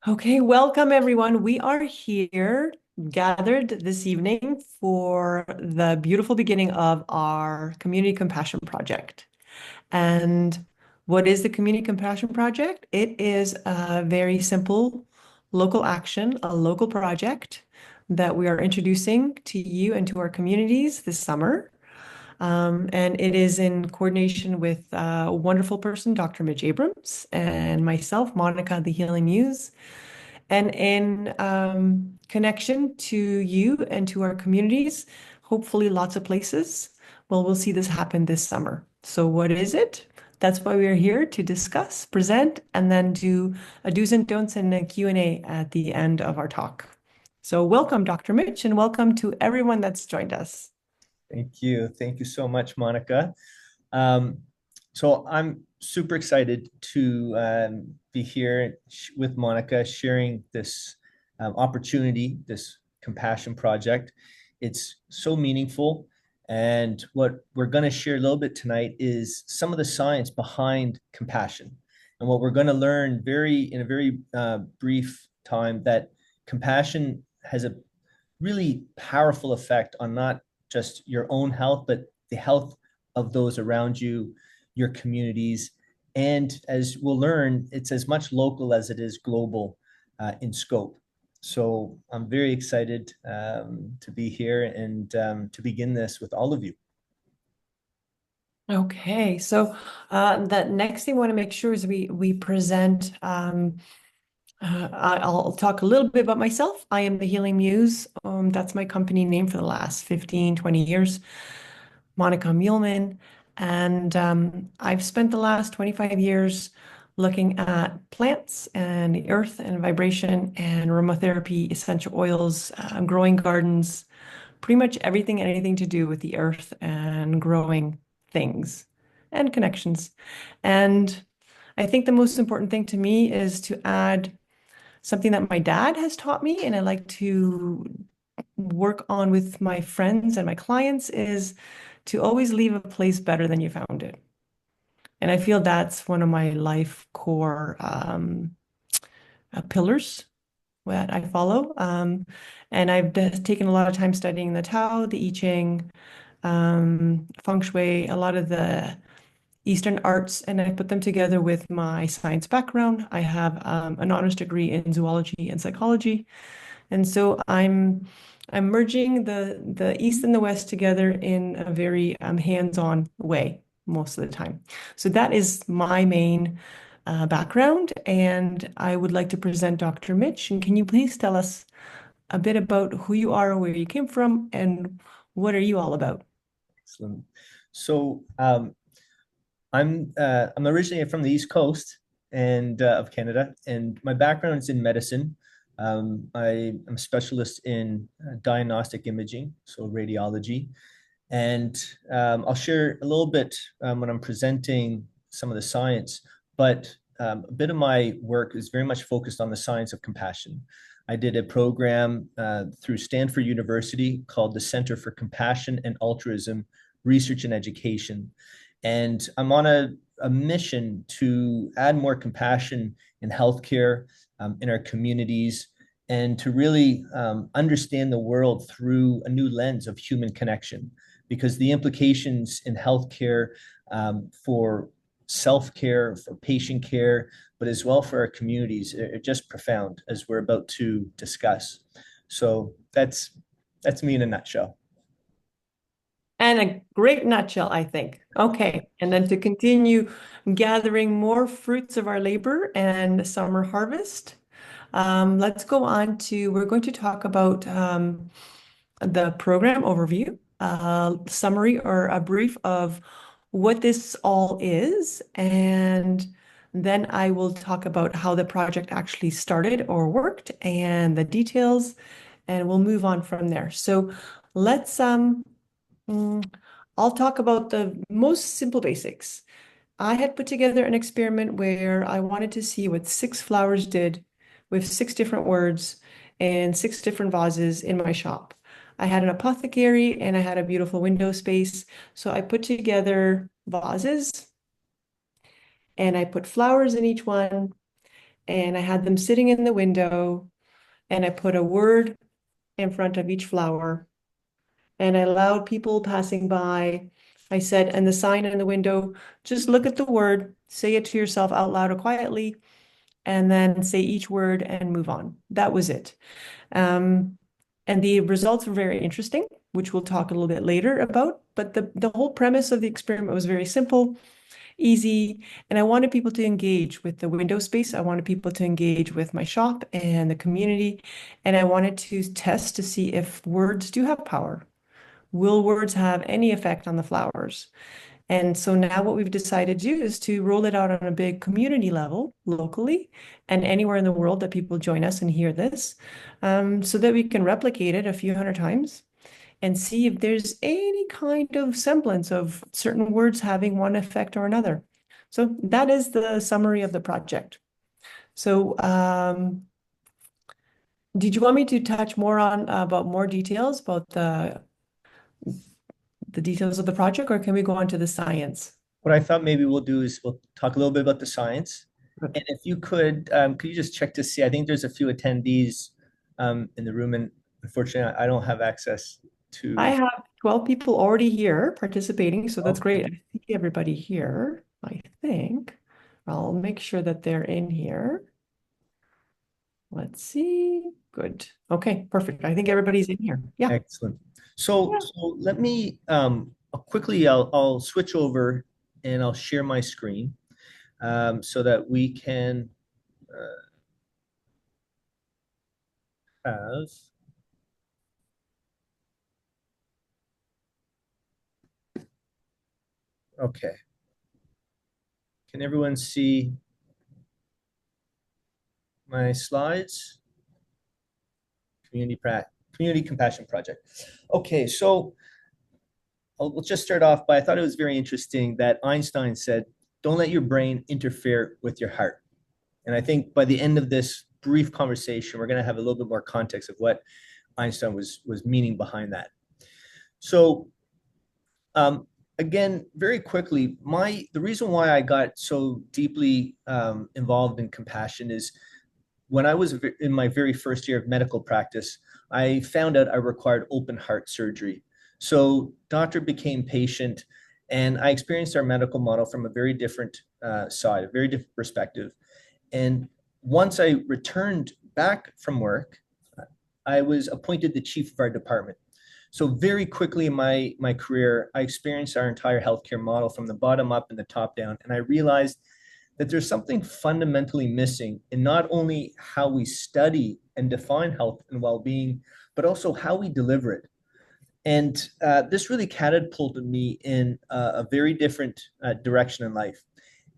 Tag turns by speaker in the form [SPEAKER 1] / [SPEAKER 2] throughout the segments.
[SPEAKER 1] Okay, welcome everyone. We are here gathered this evening for the beautiful beginning of our Community Compassion Project. And what is the Community Compassion Project? It is a very simple local action, a local project that we are introducing to you and to our communities this summer. And it is in coordination with a wonderful person, Dr. Mitch Abrams, and myself, Monica, the Healing Muse, and in connection to you and to our communities, hopefully lots of places. Well, we'll see this happen this summer. So what is it? That's why we are here to discuss, present, and then do a do's and don'ts and a Q&A at the end of our talk. So welcome, Dr. Mitch, and welcome to everyone that's joined us.
[SPEAKER 2] Thank you. Thank you so much, Monica. Um, so I'm super excited to be here with Monica sharing this opportunity, this compassion project. It's so meaningful. And what we're going to share a little bit tonight is some of the science behind compassion. And what we're going to learn in a very brief time, that compassion has a really powerful effect on not just your own health, but the health of those around you, your communities. And as we'll learn, it's as much local as it is global in scope. So I'm very excited to be here and to begin this with all of you.
[SPEAKER 1] Okay, so the next thing we want to make sure is we present. I'll talk a little bit about myself. I am the Healing Muse. That's my company name for the last 15, 20 years, Monica Muehlman. And I've spent the last 25 years looking at plants and the earth and vibration and aromatherapy, essential oils, growing gardens, pretty much everything, anything to do with the earth and growing things and connections. And I think the most important thing to me is to add something that my dad has taught me and I like to work on with my friends and my clients is to always leave a place better than you found it. And I feel that's one of my life core pillars that I follow. And I've taken a lot of time studying the Tao, the I Ching, Feng Shui, a lot of the Eastern arts, and I put them together with my science background. I have an honors degree in zoology and psychology, and so I'm merging the East and the West together in a very hands-on way most of the time. So that is my main background, and I would like to present Dr. Mitch. And can you please tell us a bit about who you are, where you came from, and what are you all about?
[SPEAKER 2] Excellent. So I'm originally from the East Coast and of Canada, and my background is in medicine. I am a specialist in diagnostic imaging, so radiology, and I'll share a little bit when I'm presenting some of the science. But a bit of my work is very much focused on the science of compassion. I did a program through Stanford University called the Center for Compassion and Altruism Research and Education. And I'm on a mission to add more compassion in healthcare, in our communities, and to really understand the world through a new lens of human connection. Because the implications in healthcare for self-care, for patient care, but as well for our communities are just profound, as we're about to discuss. So that's me in a nutshell.
[SPEAKER 1] And a great nutshell, I think. Okay. And then to continue gathering more fruits of our labor and summer harvest, let's go on to, we're going to talk about the program overview, summary or a brief of what this all is. And then I will talk about how the project actually started or worked and the details, and we'll move on from there. So let's Mm, I'll talk about the most simple basics. I had put together an experiment where I wanted to see what six flowers did with six different words and six different vases in my shop. I had an apothecary and I had a beautiful window space. So I put together vases and I put flowers in each one. and I had them sitting in the window, and I put a word in front of each flower, and I allowed people passing by. I said, and the sign in the window, just look at the word, say it to yourself out loud or quietly, and then say each word and move on. That was it. Um, and the results were very interesting, which we'll talk a little bit later about. But the whole premise of the experiment was very simple, easy, and I wanted people to engage with the window space. I wanted people to engage with my shop and the community, and I wanted to test to see if words do have power. Will words have any effect on the flowers? And so now what we've decided to do is to roll it out on a big community level locally and anywhere in the world that people join us and hear this, so that we can replicate it a few hundred times and see if there's any kind of semblance of certain words having one effect or another. So that is the summary of the project. So did you want me to touch more on about more details about the details of the project, or can we go on to the science?
[SPEAKER 2] What I thought maybe we'll do is we'll talk a little bit about the science.
[SPEAKER 1] Good.
[SPEAKER 2] And if you could you just check to see? I think there's a few attendees in the room, and unfortunately, I don't have access
[SPEAKER 1] I
[SPEAKER 2] to.
[SPEAKER 1] have 12 people already here participating, so that's
[SPEAKER 2] Okay,
[SPEAKER 1] great. I see everybody here, I think. I'll make sure that they're in here. Let's see. Good. Okay, perfect. I think everybody's in here. Yeah.
[SPEAKER 2] excellent. So let me quickly. I'll switch over and I'll share my screen so that we can have. Okay. Can everyone see my slides? Community Compassion Project. Okay, so we'll just start off by I thought it was very interesting that Einstein said, "Don't let your brain interfere with your heart." And I think by the end of this brief conversation, we're going to have a little bit more context of what Einstein was meaning behind that. So again, very quickly, the reason why I got so deeply involved in compassion is when I was in my very first year of medical practice, I found out I required open heart surgery. So doctor became patient, and I experienced our medical model from a very different side, a very different perspective. And once I returned back from work, I was appointed the chief of our department. So very quickly in my career, I experienced our entire healthcare model from the bottom up and the top down, and I realized that there's something fundamentally missing in not only how we study and define health and well-being, but also how we deliver it. And this really catapulted me in a very different direction in life.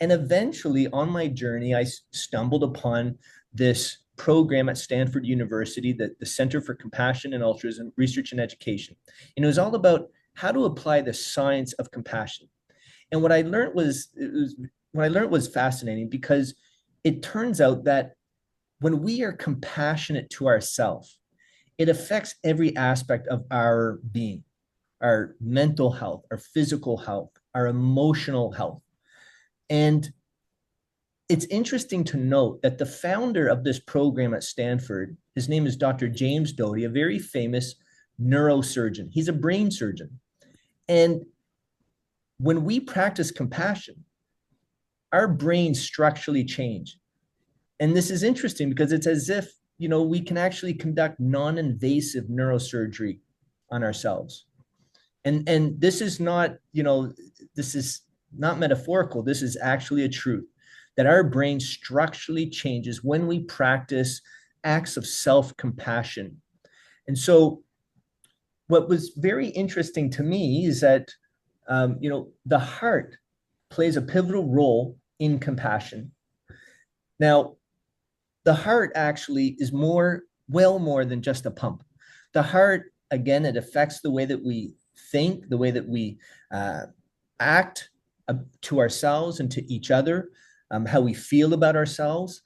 [SPEAKER 2] And eventually, on my journey, I stumbled upon this program at Stanford University, the Center for Compassion and Altruism Research and Education. And it was all about how to apply the science of compassion. And what I learned was fascinating because it turns out that when we are compassionate to ourselves, it affects every aspect of our being, our mental health, our physical health, our emotional health. And it's interesting to note that the founder of this program at Stanford, his name is Dr. James Doty, a very famous neurosurgeon. He's a brain surgeon. And when we practice compassion, our brains structurally change. And this is interesting because it's as if, we can actually conduct non-invasive neurosurgery on ourselves. And this is not, this is not metaphorical. This is actually a truth that our brain structurally changes when we practice acts of self-compassion. And so what was very interesting to me is that, the heart plays a pivotal role in compassion. Now, the heart actually is well more than just a pump. The heart, again, it affects the way that we think, the way that we act to ourselves and to each other, how we feel about ourselves.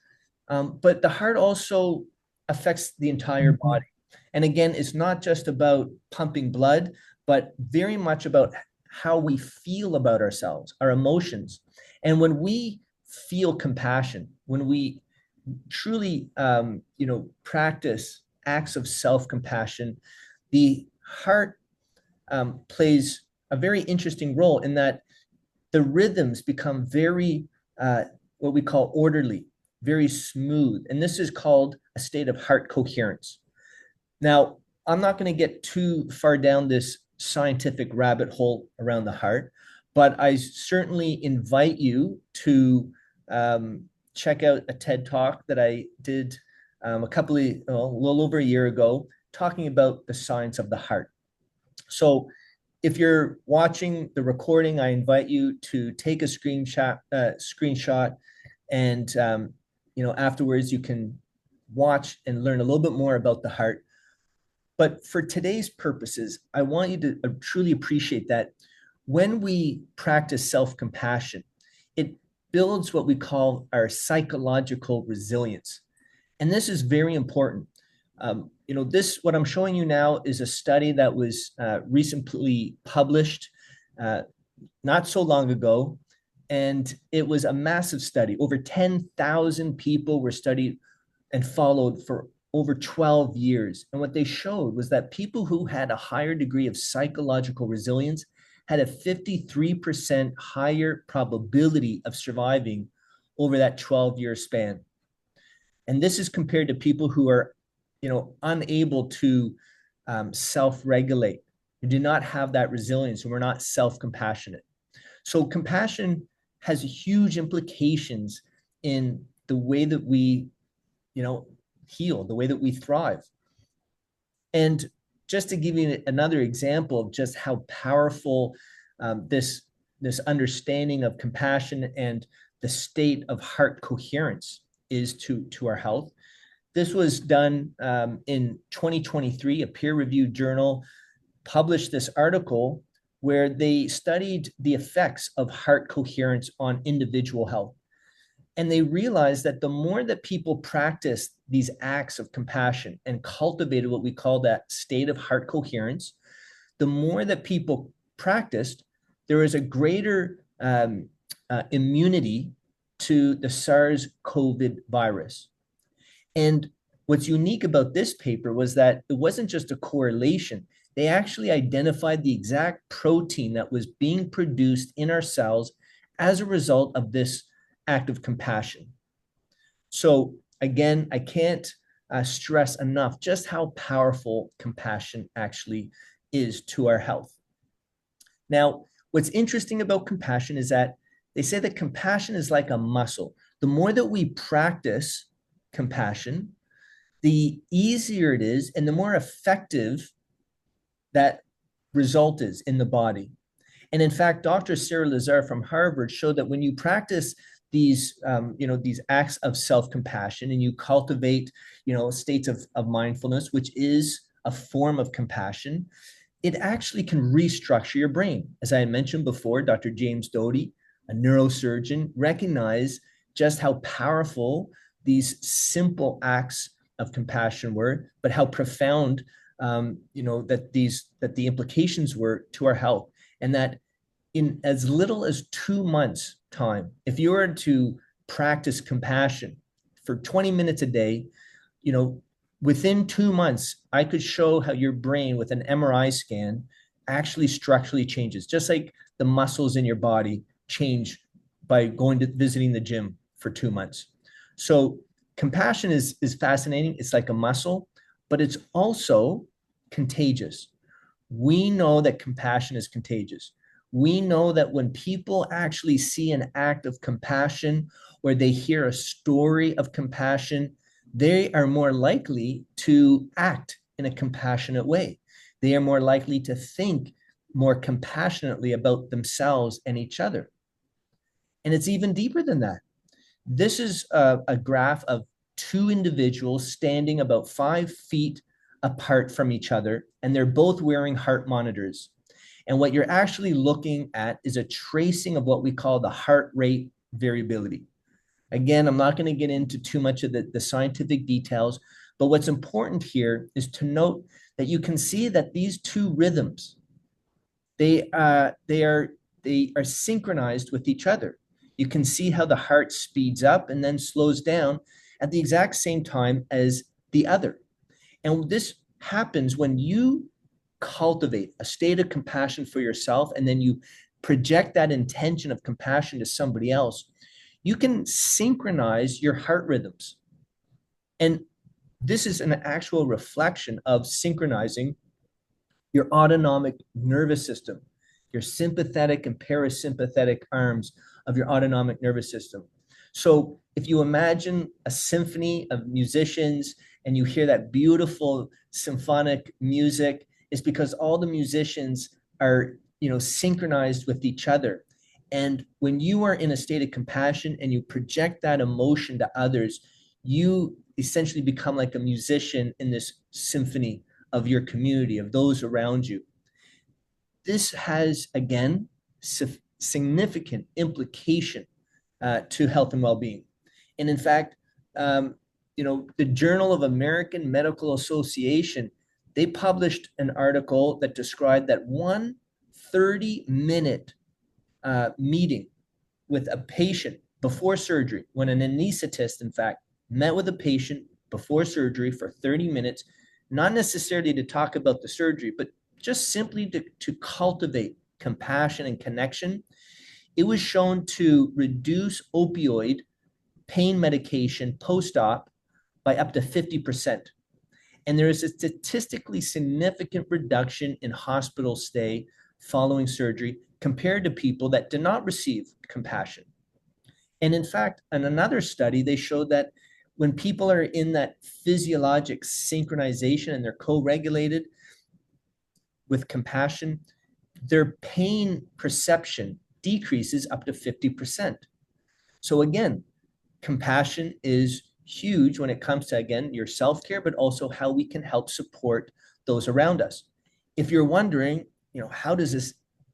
[SPEAKER 2] But the heart also affects the entire body. And again, it's not just about pumping blood, but very much about how we feel about ourselves, our emotions. And when we feel compassion, when we truly, practice acts of self-compassion, the heart plays a very interesting role in that the rhythms become very, what we call orderly, very smooth. And this is called a state of heart coherence. Now, I'm not going to get too far down this scientific rabbit hole around the heart, but I certainly invite you to check out a TED talk that I did a little over a year ago, talking about the science of the heart. So if you're watching the recording, I invite you to take a screenshot, and afterwards you can watch and learn a little bit more about the heart. But for today's purposes, I want you to truly appreciate that when we practice self-compassion, it builds what we call our psychological resilience. And this is very important. What I'm showing you now is a study that was recently published not so long ago. And it was a massive study. Over 10,000 people were studied and followed for over 12 years. And what they showed was that people who had a higher degree of psychological resilience had a 53% higher probability of surviving over that 12-year span. And this is compared to people who are, unable to self-regulate, who do not have that resilience, and we're not self-compassionate. So compassion has huge implications in the way that we, heal, the way that we thrive. And just to give you another example of just how powerful this understanding of compassion and the state of heart coherence is to our health. This was done in 2023. A peer-reviewed journal published this article where they studied the effects of heart coherence on individual health. And they realized that the more that people practiced these acts of compassion and cultivated what we call that state of heart coherence, the more that people practiced, there is a greater immunity to the SARS-CoV virus. And what's unique about this paper was that it wasn't just a correlation. They actually identified the exact protein that was being produced in our cells as a result of this act of compassion. So again, I can't stress enough just how powerful compassion actually is to our health. Now, what's interesting about compassion is that they say that compassion is like a muscle. The more that we practice compassion, the easier it is and the more effective that result is in the body. And in fact, Dr. Sarah Lazar from Harvard showed that when you practice these acts of self-compassion and you cultivate, states of mindfulness, which is a form of compassion, it actually can restructure your brain. As I mentioned before, Dr. James Doty, a neurosurgeon, recognized just how powerful these simple acts of compassion were, but how profound, that the implications were to our health, and that in as little as 2 months time, if you were to practice compassion for 20 minutes a day, within 2 months, I could show how your brain with an MRI scan actually structurally changes, just like the muscles in your body change by visiting the gym for 2 months. So compassion is fascinating. It's like a muscle, but it's also contagious. We know that compassion is contagious. We know that when people actually see an act of compassion or they hear a story of compassion, they are more likely to act in a compassionate way. They are more likely to think more compassionately about themselves and each other. And it's even deeper than that. This is a graph of two individuals standing about 5 feet apart from each other, and they're both wearing heart monitors. And what you're actually looking at is a tracing of what we call the heart rate variability. Again, I'm not going to get into too much of the scientific details, but what's important here is to note that you can see that these two rhythms, they are synchronized with each other. You can see how the heart speeds up and then slows down at the exact same time as the other. And this happens when you cultivate a state of compassion for yourself and then you project that intention of compassion to somebody else. You can synchronize your heart rhythms. And this is an actual reflection of synchronizing your autonomic nervous system, your sympathetic and parasympathetic arms of your autonomic nervous system. So if you imagine a symphony of musicians and you hear that beautiful symphonic music, it's because all the musicians are, synchronized with each other. And when you are in a state of compassion and you project that emotion to others, you essentially become like a musician in this symphony of your community, of those around you. This has, again, significant implication to health and well-being. And in fact, the Journal of American Medical Association, they published an article that described that one 30-minute meeting with a patient before surgery, when an anesthetist, in fact, met with a patient before surgery for 30 minutes, not necessarily to talk about the surgery, but just simply to cultivate compassion and connection. It was shown to reduce opioid pain medication post-op by up to 50%. And there is a statistically significant reduction in hospital stay following surgery compared to people that did not receive compassion. And in fact, in another study, they showed that when people are in that physiologic synchronization and they're co-regulated with compassion, their pain perception decreases up to 50%. So again, compassion is huge when it comes to, again, your self-care, but also how we can help support those around us. If you're wondering, how does this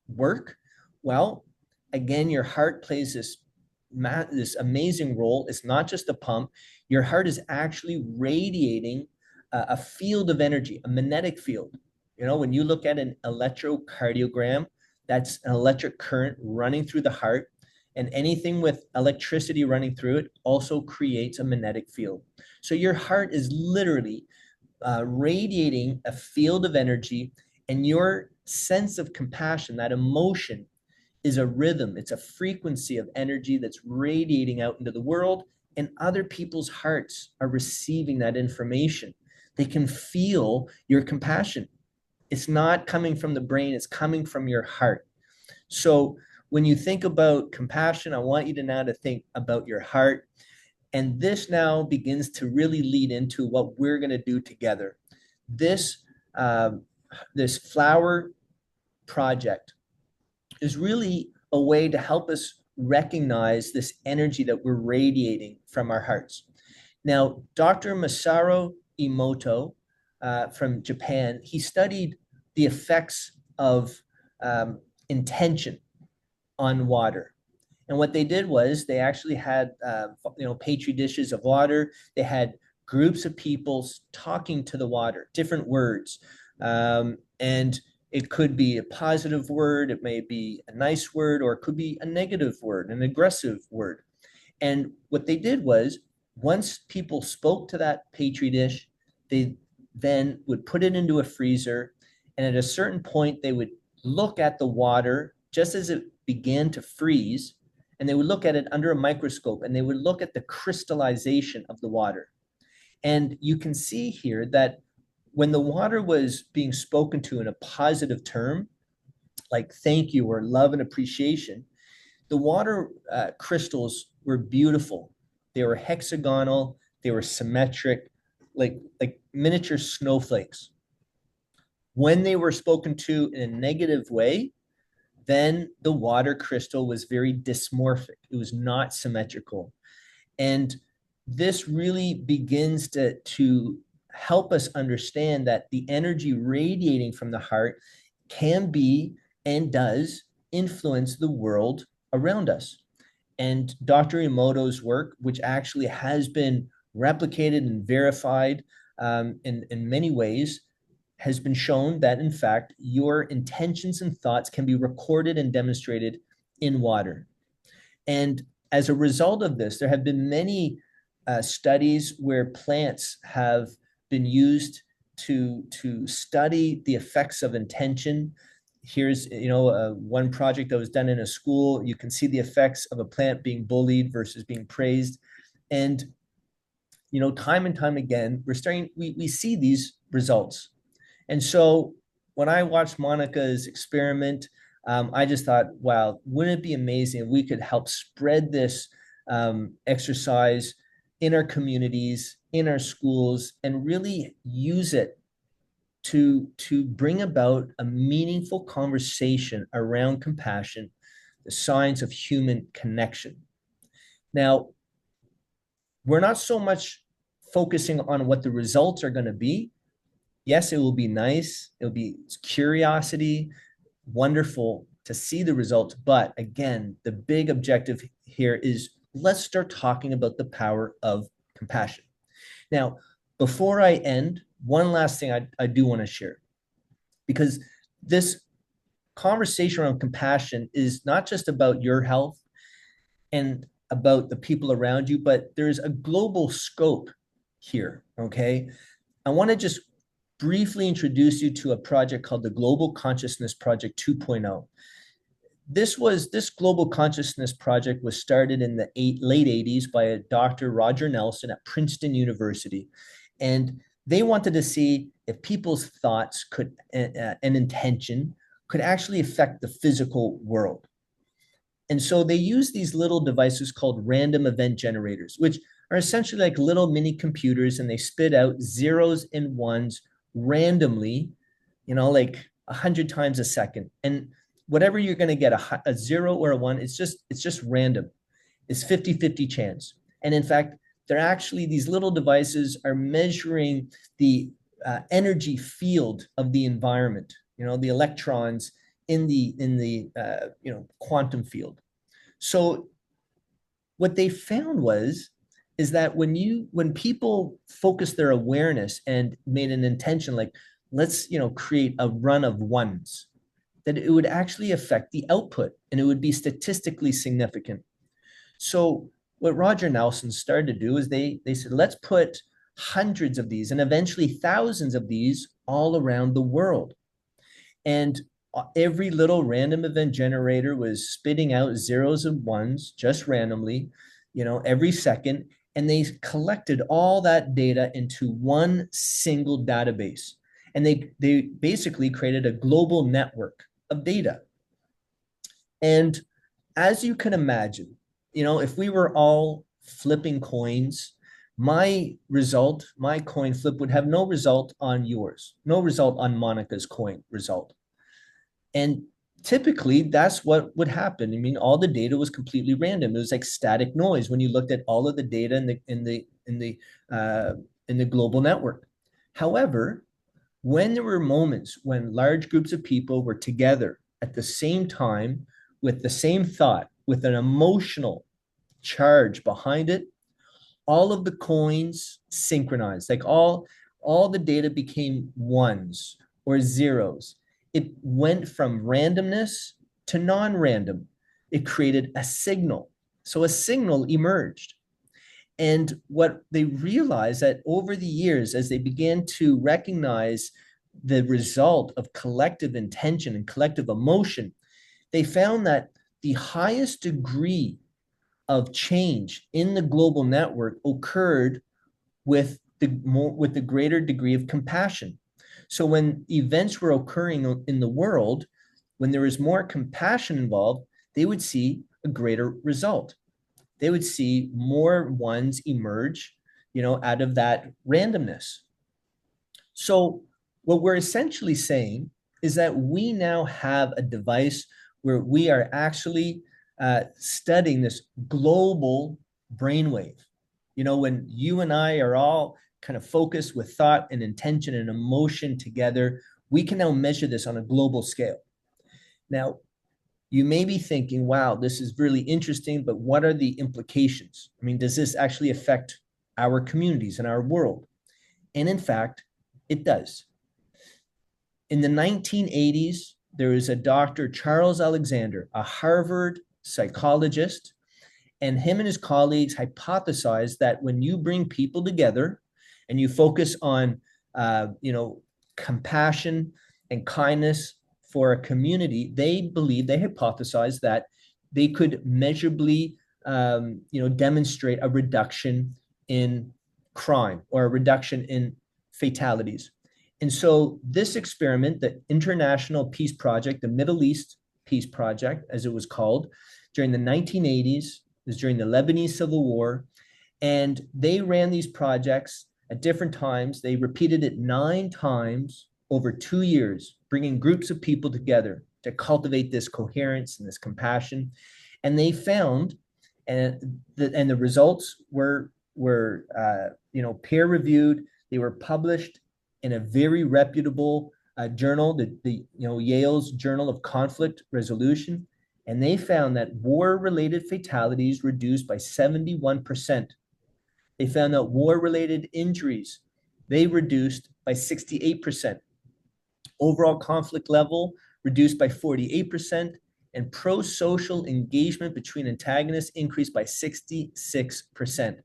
[SPEAKER 2] work? Well, again, your heart plays this amazing role. It's not just a pump. Your heart is actually radiating a field of energy, a magnetic field. When you look at an electrocardiogram, that's an electric current running through the heart, and anything with electricity running through it also creates a magnetic field. So your heart is literally radiating a field of energy, and your sense of compassion, that emotion, is a rhythm. It's a frequency of energy that's radiating out into the world, and other people's hearts are receiving that information. They can feel your compassion. It's not coming from the brain, it's coming from your heart. So when you think about compassion, I want you to now to think about your heart. And this now begins to really lead into what we're going to do together. This flower project is really a way to help us recognize this energy that we're radiating from our hearts. Now, Dr. Masaru Emoto from Japan, he studied the effects of intention on water. And what they did was they actually had, petri dishes of water. They had groups of people talking to the water, different words. And it could be a positive word, it may be a nice word, or it could be a negative word, an aggressive word. And what they did was, once people spoke to that petri dish, they then would put it into a freezer. And at a certain point, they would look at the water just as it began to freeze, and they would look at it under a microscope, and they would look at the crystallization of the water. And you can see here that when the water was being spoken to in a positive term, like thank you or love and appreciation, the water crystals were beautiful. They were hexagonal, they were symmetric, like miniature snowflakes. When they were spoken to in a negative way, then the water crystal was very dysmorphic. It was not symmetrical. And this really begins to help us understand that the energy radiating from the heart can be and does influence the world around us. And Dr. Emoto's work, which actually has been replicated and verified in many ways, has been shown that, in fact, your intentions and thoughts can be recorded and demonstrated in water. And as a result of this, there have been many studies where plants have been used to study the effects of intention. Here's, one project that was done in a school. You can see the effects of a plant being bullied versus being praised. And, time and time again, we see these results. And so when I watched Monica's experiment, I just thought, wow, wouldn't it be amazing if we could help spread this exercise in our communities, in our schools, and really use it to bring about a meaningful conversation around compassion, the science of human connection. Now, we're not so much focusing on what the results are going to be. Yes, it will be nice. It'll be curiosity, wonderful to see the results. But again, the big objective here is let's start talking about the power of compassion. Now, before I end, one last thing I do want to share, because this conversation around compassion is not just about your health and about the people around you, but there's a global scope here, okay? I want to just briefly introduce you to a project called the Global Consciousness Project 2.0. This Global Consciousness Project was started in the late 80s by a Dr. Roger Nelson at Princeton University. And they wanted to see if people's thoughts and intention could actually affect the physical world. And so they use these little devices called random event generators, which are essentially like little mini computers, and they spit out zeros and ones randomly, like 100 times a second. And whatever you're going to get, a zero or a one, it's just random. It's 50-50 chance. And in fact, they're actually, these little devices are measuring the energy field of the environment, the electrons in the quantum field. So what they found is that when people focus their awareness and made an intention, like let's create a run of ones, that it would actually affect the output and it would be statistically significant. So what Roger Nelson started to do is they said, let's put hundreds of these and eventually thousands of these all around the world. And every little random event generator was spitting out zeros and ones just randomly, every second. And they collected all that data into one single database. And they basically created a global network of data. And as you can imagine, if we were all flipping coins, my coin flip would have no result on yours, no result on Monica's coin result. And typically that's what would happen. I mean, all the data was completely random. It was like static noise when you looked at all of the data in the global network. However, when there were moments when large groups of people were together at the same time with the same thought, with an emotional charge behind it, all of the coins synchronized, like all the data became ones or zeros. It went from randomness to non-random. It created a signal. So a signal emerged. And what they realized that over the years, as they began to recognize the result of collective intention and collective emotion, they found that the highest degree of change in the global network occurred with the greater degree of compassion. So when events were occurring in the world, when there was more compassion involved, they would see a greater result. They would see more ones emerge, out of that randomness. So what we're essentially saying is that we now have a device where we are actually studying this global brainwave. When you and I are all kind of focused with thought and intention and emotion together, we can now measure this on a global scale. Now, you may be thinking, wow, this is really interesting, but what are the implications? I mean, does this actually affect our communities and our world? And in fact, it does. In the 1980s, there was a Dr. Charles Alexander, a Harvard psychologist, And him and his colleagues hypothesized that when you bring people together and you focus on, compassion and kindness for a community, they hypothesized that they could measurably, demonstrate a reduction in crime or a reduction in fatalities. And so this experiment, the International Peace Project, the Middle East Peace Project, as it was called, during the 1980s, it was during the Lebanese Civil War, and they ran these projects at different times. They repeated it 9 times over 2 years, bringing groups of people together to cultivate this coherence and this compassion. And they found, and the results were peer reviewed. They were published in a very reputable journal, the Yale's Journal of Conflict Resolution, and they found that war-related fatalities reduced by 71%. They found that war-related injuries, they reduced by 68%. Overall conflict level reduced by 48%, and pro-social engagement between antagonists increased by 66%.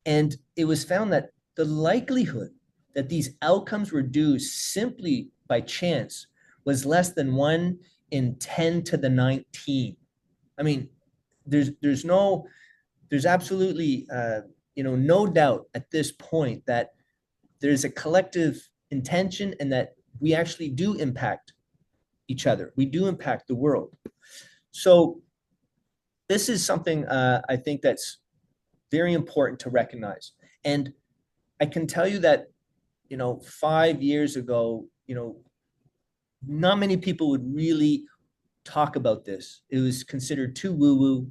[SPEAKER 2] And it was found that the likelihood that these outcomes were due simply by chance was less than 1 in 10 to the 19. I mean, there's absolutely no doubt at this point that there's a collective intention and that we actually do impact each other. We do impact the world. So this is something I think that's very important to recognize. And I can tell you that, 5 years ago, not many people would really talk about this. It was considered too woo-woo,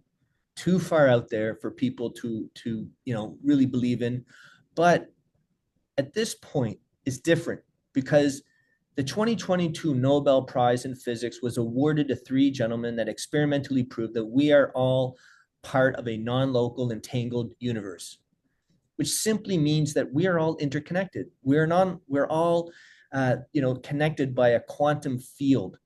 [SPEAKER 2] too far out there for people to really believe in. But at this point, it's different because the 2022 Nobel Prize in Physics was awarded to 3 gentlemen that experimentally proved that we are all part of a non-local entangled universe, which simply means that we are all interconnected. We're all connected by a quantum field.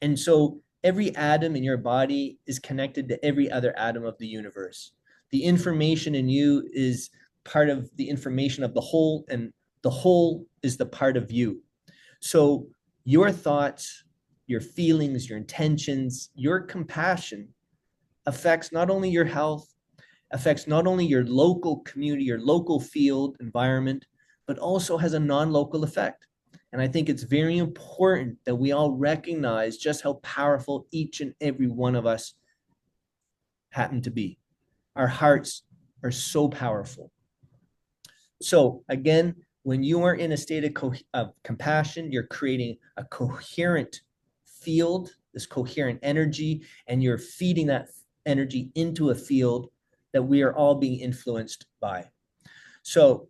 [SPEAKER 2] And so every atom in your body is connected to every other atom of the universe. The information in you is part of the information of the whole, and the whole is the part of you. So your thoughts, your feelings, your intentions, your compassion affects not only your health, affects not only your local community, your local field environment, but also has a non-local effect. And I think it's very important that we all recognize just how powerful each and every one of us happen to be. Our hearts are so powerful. So again, when you are in a state of compassion, you're creating a coherent field, this coherent energy, and you're feeding that energy into a field that we are all being influenced by. So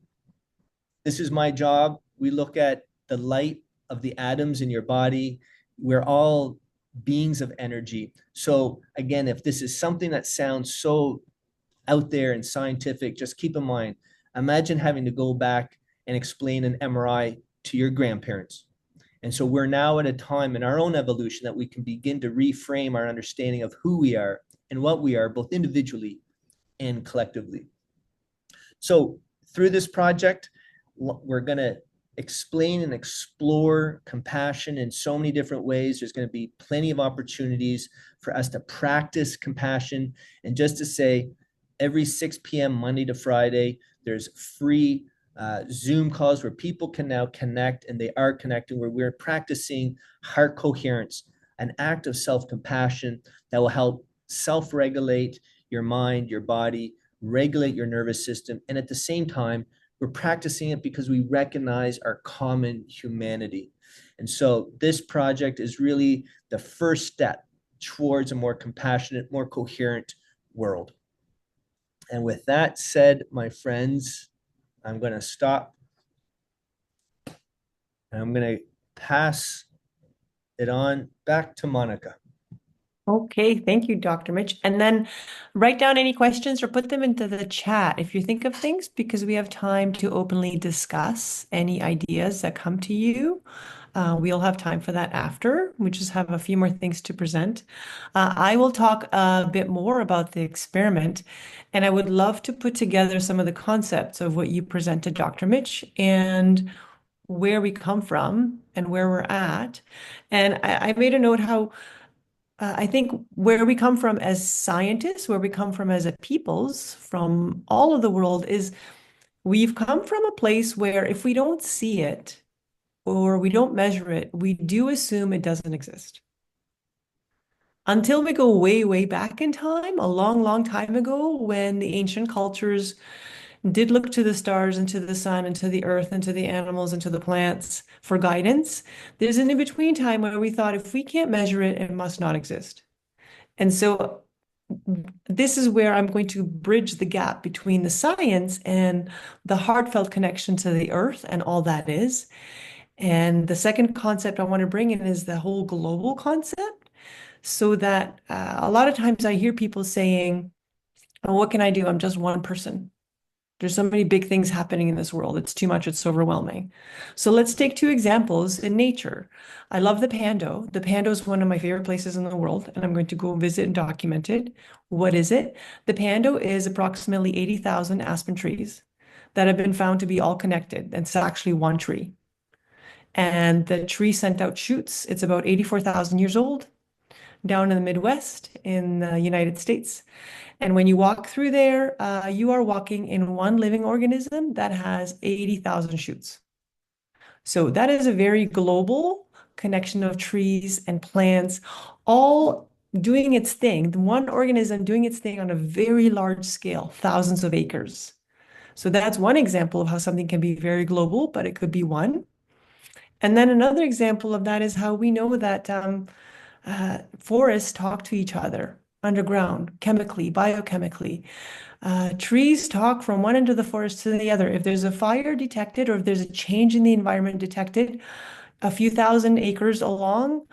[SPEAKER 2] this is my job. We look at the light of the atoms in your body. We're all beings of energy. So again, if this is something that sounds so out there and scientific, just keep in mind, imagine having to go back and explain an MRI to your grandparents. And so we're now at a time in our own evolution that we can begin to reframe our understanding of who we are and what we are, both individually and collectively. So through this project, we're going to explain and explore compassion in so many different ways. There's going to be plenty of opportunities for us to practice compassion. And just to say, every 6 p.m. Monday to Friday, there's free Zoom calls where people can now connect, and they are connecting, where we're practicing heart coherence, an act of self-compassion that will help self-regulate your mind, your body, regulate your nervous system. And at the same time, we're practicing it because we recognize our common humanity. And so this project is really the first step towards a more compassionate, more coherent world. And with that said, my friends, I'm going to stop. And I'm going to pass it on back to Monica.
[SPEAKER 1] Okay, thank you, Dr. Mitch. And then write down any questions or put them into the chat if you think of things, because we have time to openly discuss any ideas that come to you. We'll have time for that after. We just have a few more things to present. I will talk a bit more about the experiment, and I would love to put together some of the concepts of what you presented, Dr. Mitch, and where we come from and where we're at. And I made a note how I think where we come from as scientists, where we come from as a peoples from all of the world is we've come from a place where if we don't see it or we don't measure it, we do assume it doesn't exist. Until we go way, way back in time, a long, long time ago, when the ancient cultures did look to the stars and to the sun and to the earth and to the animals and to the plants for guidance, there's an in-between time where we thought if we can't measure it, it must not exist. And so this is where I'm going to bridge the gap between the science and the heartfelt connection to the earth and all that is. And the second concept I want to bring in is the whole global concept, so that a lot of times I hear people saying, oh, what can I do? I'm just one person. There's so many big things happening in this world. It's too much. It's overwhelming. So let's take two examples in nature. I love the Pando. The Pando is one of my favorite places in the world, and I'm going to go visit and document it. What is it? The Pando is approximately 80,000 aspen trees that have been found to be all connected. And it's actually one tree. And the tree sent out shoots. It's about 84,000 years old down in the Midwest in the United States. And when you walk through there, you are walking in one living organism that has 80,000 shoots. So that is a very global connection of trees and plants, all doing its thing, the one organism doing its thing on a very large scale, thousands of acres. So that's one example of how something can be very global, but it could be one. And then another example of that is how we know that forests talk to each other underground, chemically, biochemically. Trees talk from one end of the forest to the other. If there's a fire detected or if there's a change in the environment detected, a few thousand acres along,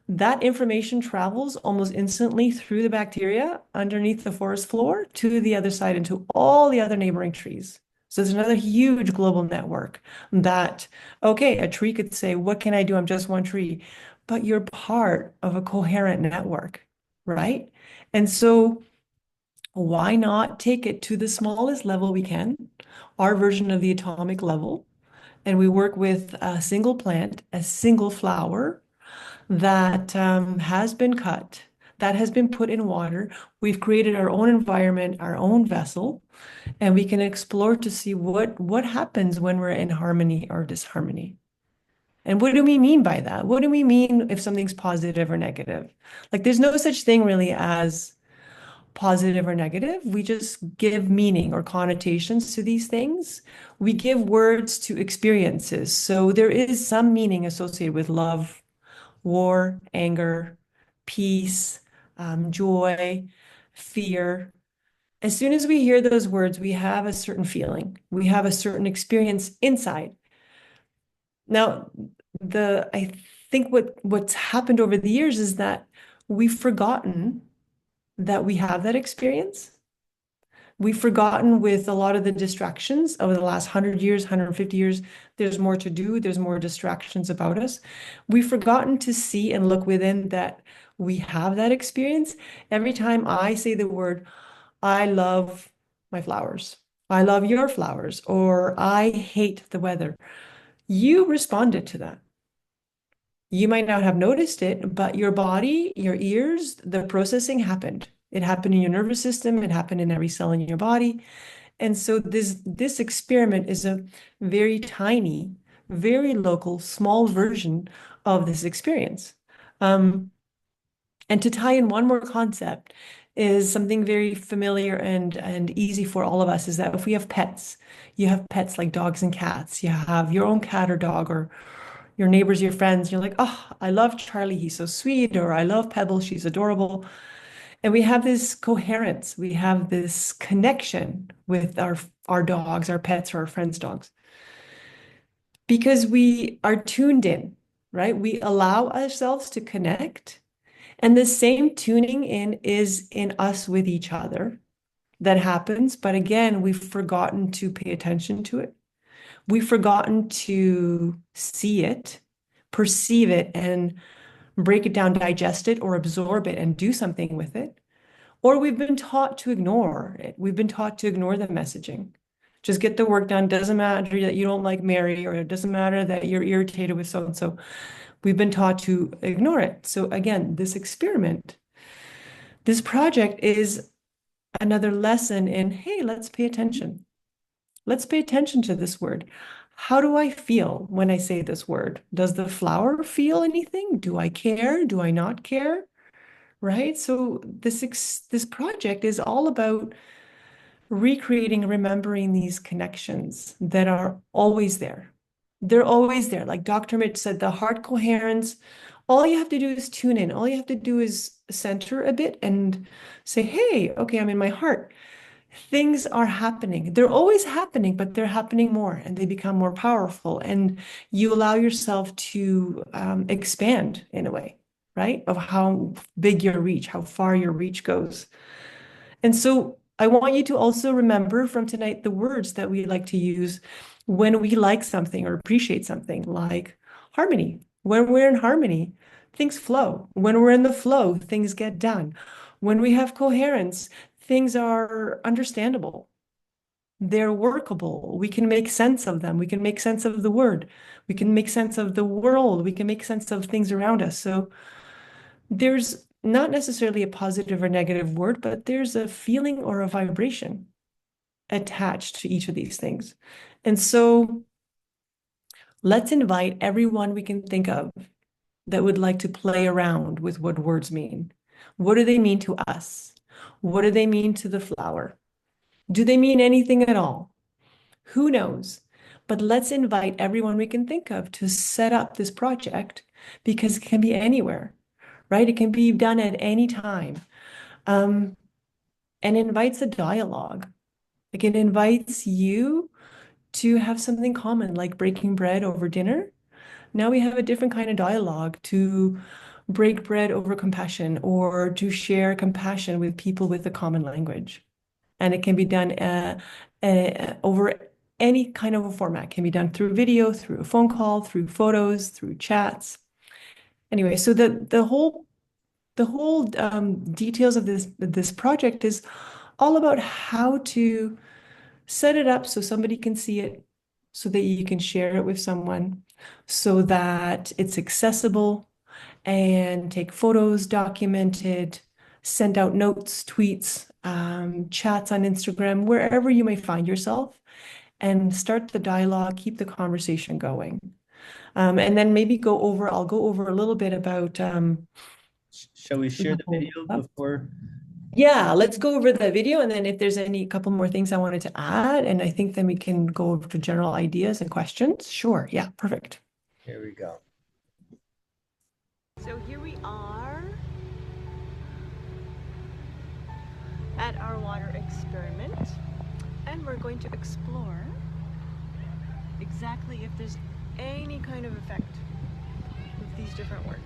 [SPEAKER 1] that information travels almost instantly through the bacteria underneath the forest floor to the other side and to all the other neighboring trees. So there's another huge global network that, okay, a tree could say, what can I do? I'm just one tree, but you're part of a coherent network, right? And so why not take it to the smallest level we can, our version of the atomic level, and we work with a single plant, a single flower that has been cut, that has been put in water. We've created our own environment, our own vessel, and we can explore to see what happens when we're in harmony or disharmony. And what do we mean by that? What do we mean if something's positive or negative? Like there's no such thing really as positive or negative. We just give meaning or connotations to these things. We give words to experiences. So there is some meaning associated with love, war, anger, peace, joy, fear. As soon as we hear those words, we have a certain feeling. We have a certain experience inside. Now, I think what's happened over the years is that we've forgotten that we have that experience. We've forgotten with a lot of the distractions over the last 100 years, 150 years, there's more to do, there's more distractions about us. We've forgotten to see and look within that we have that experience. Every time I say the word, I love my flowers, I love your flowers, or I hate the weather, you responded to that. You might not have noticed it, but your body, your ears, the processing happened. It happened in your nervous system. It happened in every cell in your body. And so this experiment is a very tiny, very local, small version of this experience. And to tie in one more concept is something very familiar and easy for all of us is that if we have pets, you have pets like dogs and cats, you have your own cat or dog or your neighbors, your friends, you're like, oh, I love Charlie, he's so sweet, or I love Pebble, she's adorable. And we have this coherence, we have this connection with our dogs, our pets, or our friends' dogs. Because we are tuned in, right? We allow ourselves to connect. And the same tuning in is in us with each other that happens. But again, we've forgotten to pay attention to it. We've forgotten to see it. perceive it and break it down, digest it, or absorb it and do something with it. Or we've been taught to ignore it. We've been taught to ignore the messaging. Just get the work done. Doesn't matter that you don't like Mary, or it doesn't matter that you're irritated with so and so. We've been taught to ignore it. So again, this experiment, this project is another lesson in, hey, let's pay attention. Let's pay attention to this word. How do I feel when I say this word? Does the flower feel anything? Do I care? Do I not care? Right? So this project is all about recreating, remembering these connections that are always there. They're always there. Like Dr. Mitch said, the heart coherence, all you have to do is tune in. All you have to do is center a bit and say, hey, okay, I'm in my heart. Things are happening. They're always happening, but they're happening more and they become more powerful. And you allow yourself to expand in a way, right? Of how big your reach, how far your reach goes. And so I want you to also remember from tonight the words that we like to use when we like something or appreciate something, like harmony. When we're in harmony, things flow. When we're in the flow, things get done. When we have coherence, things are understandable. They're workable. We can make sense of them. We can make sense of the word. We can make sense of the world. We can make sense of things around us. So there's not necessarily a positive or negative word, but there's a feeling or a vibration attached to each of these things. And so let's invite everyone we can think of that would like to play around with what words mean. What do they mean to us? What do they mean to the flower? Do they mean anything at all? Who knows? But let's invite everyone we can think of to set up this project, because it can be anywhere, right? It can be done at any time. And invites a dialogue. Like, it invites you to have something common, like breaking bread over dinner. Now we have a different kind of dialogue to break bread over compassion, or to share compassion with people with a common language. And it can be done over any kind of a format. It can be done through video, through a phone call, through photos, through chats. Anyway, so the whole details of this project is all about how to set it up so somebody can see it, so that you can share it with someone, so that it's accessible, and take photos, document it, send out notes, tweets, chats on Instagram, wherever you may find yourself, and start the dialogue, keep the conversation going. And then maybe I'll go over a little bit about
[SPEAKER 2] Shall we share the video before?
[SPEAKER 1] Yeah, let's go over the video, and then if there's any couple more things I wanted to add, and I think then we can go over to general ideas and questions. Sure, yeah, perfect.
[SPEAKER 2] Here we go.
[SPEAKER 3] So here we are at our water experiment, and we're going to explore exactly if there's any kind of effect with these different words.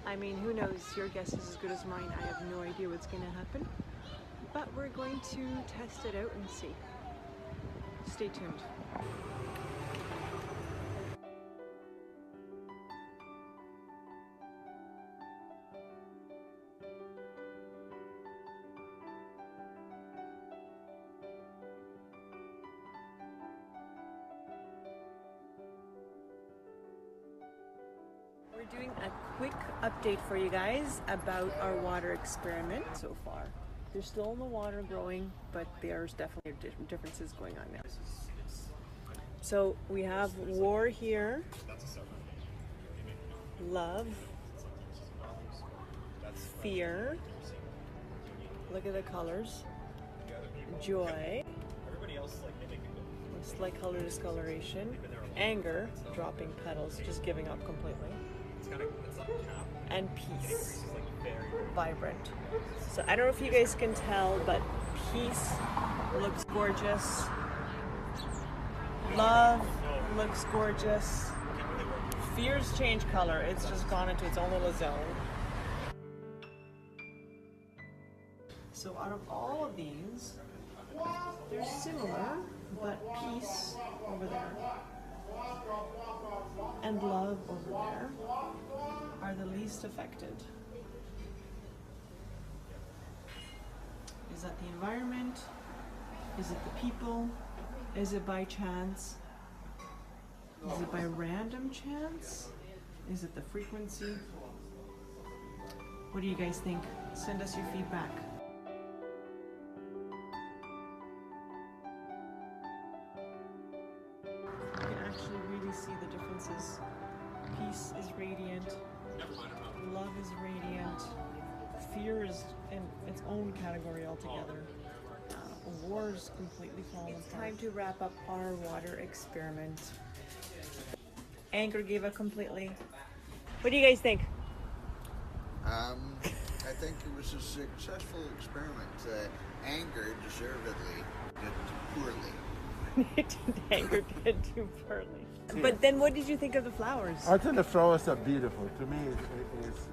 [SPEAKER 3] I mean, who knows? Your guess is as good as mine. I have no idea what's going to happen, but we're going to test it out and see. Stay tuned. We're doing a quick update for you guys about our water experiment so far. They're still in the water growing, but there's definitely differences going on now. So we have war here, love, fear, look at the colors, joy, looks like color discoloration, anger, dropping petals, just giving up completely, and peace, vibrant. So I don't know if you guys can tell, but peace looks gorgeous. Love looks gorgeous. Fear's changed color. It's just gone into its own little zone. So out of all of these, they're similar, but peace over there and love over there are the least affected. Is that the environment? Is it the people? Is it by chance? Is it by random chance? Is it the frequency? What do you guys think? Send us your feedback. You can actually really see the differences. Peace is radiant. Love is radiant. Fear is in its own category altogether. Wars completely fallen apart. It's time to wrap up our water experiment. Anger gave up completely. What do you guys think?
[SPEAKER 4] I think it was a successful experiment. Anger deservedly did poorly.
[SPEAKER 3] Anger did too poorly. But then what did you think of the flowers?
[SPEAKER 5] I think the flowers are beautiful. To me, it's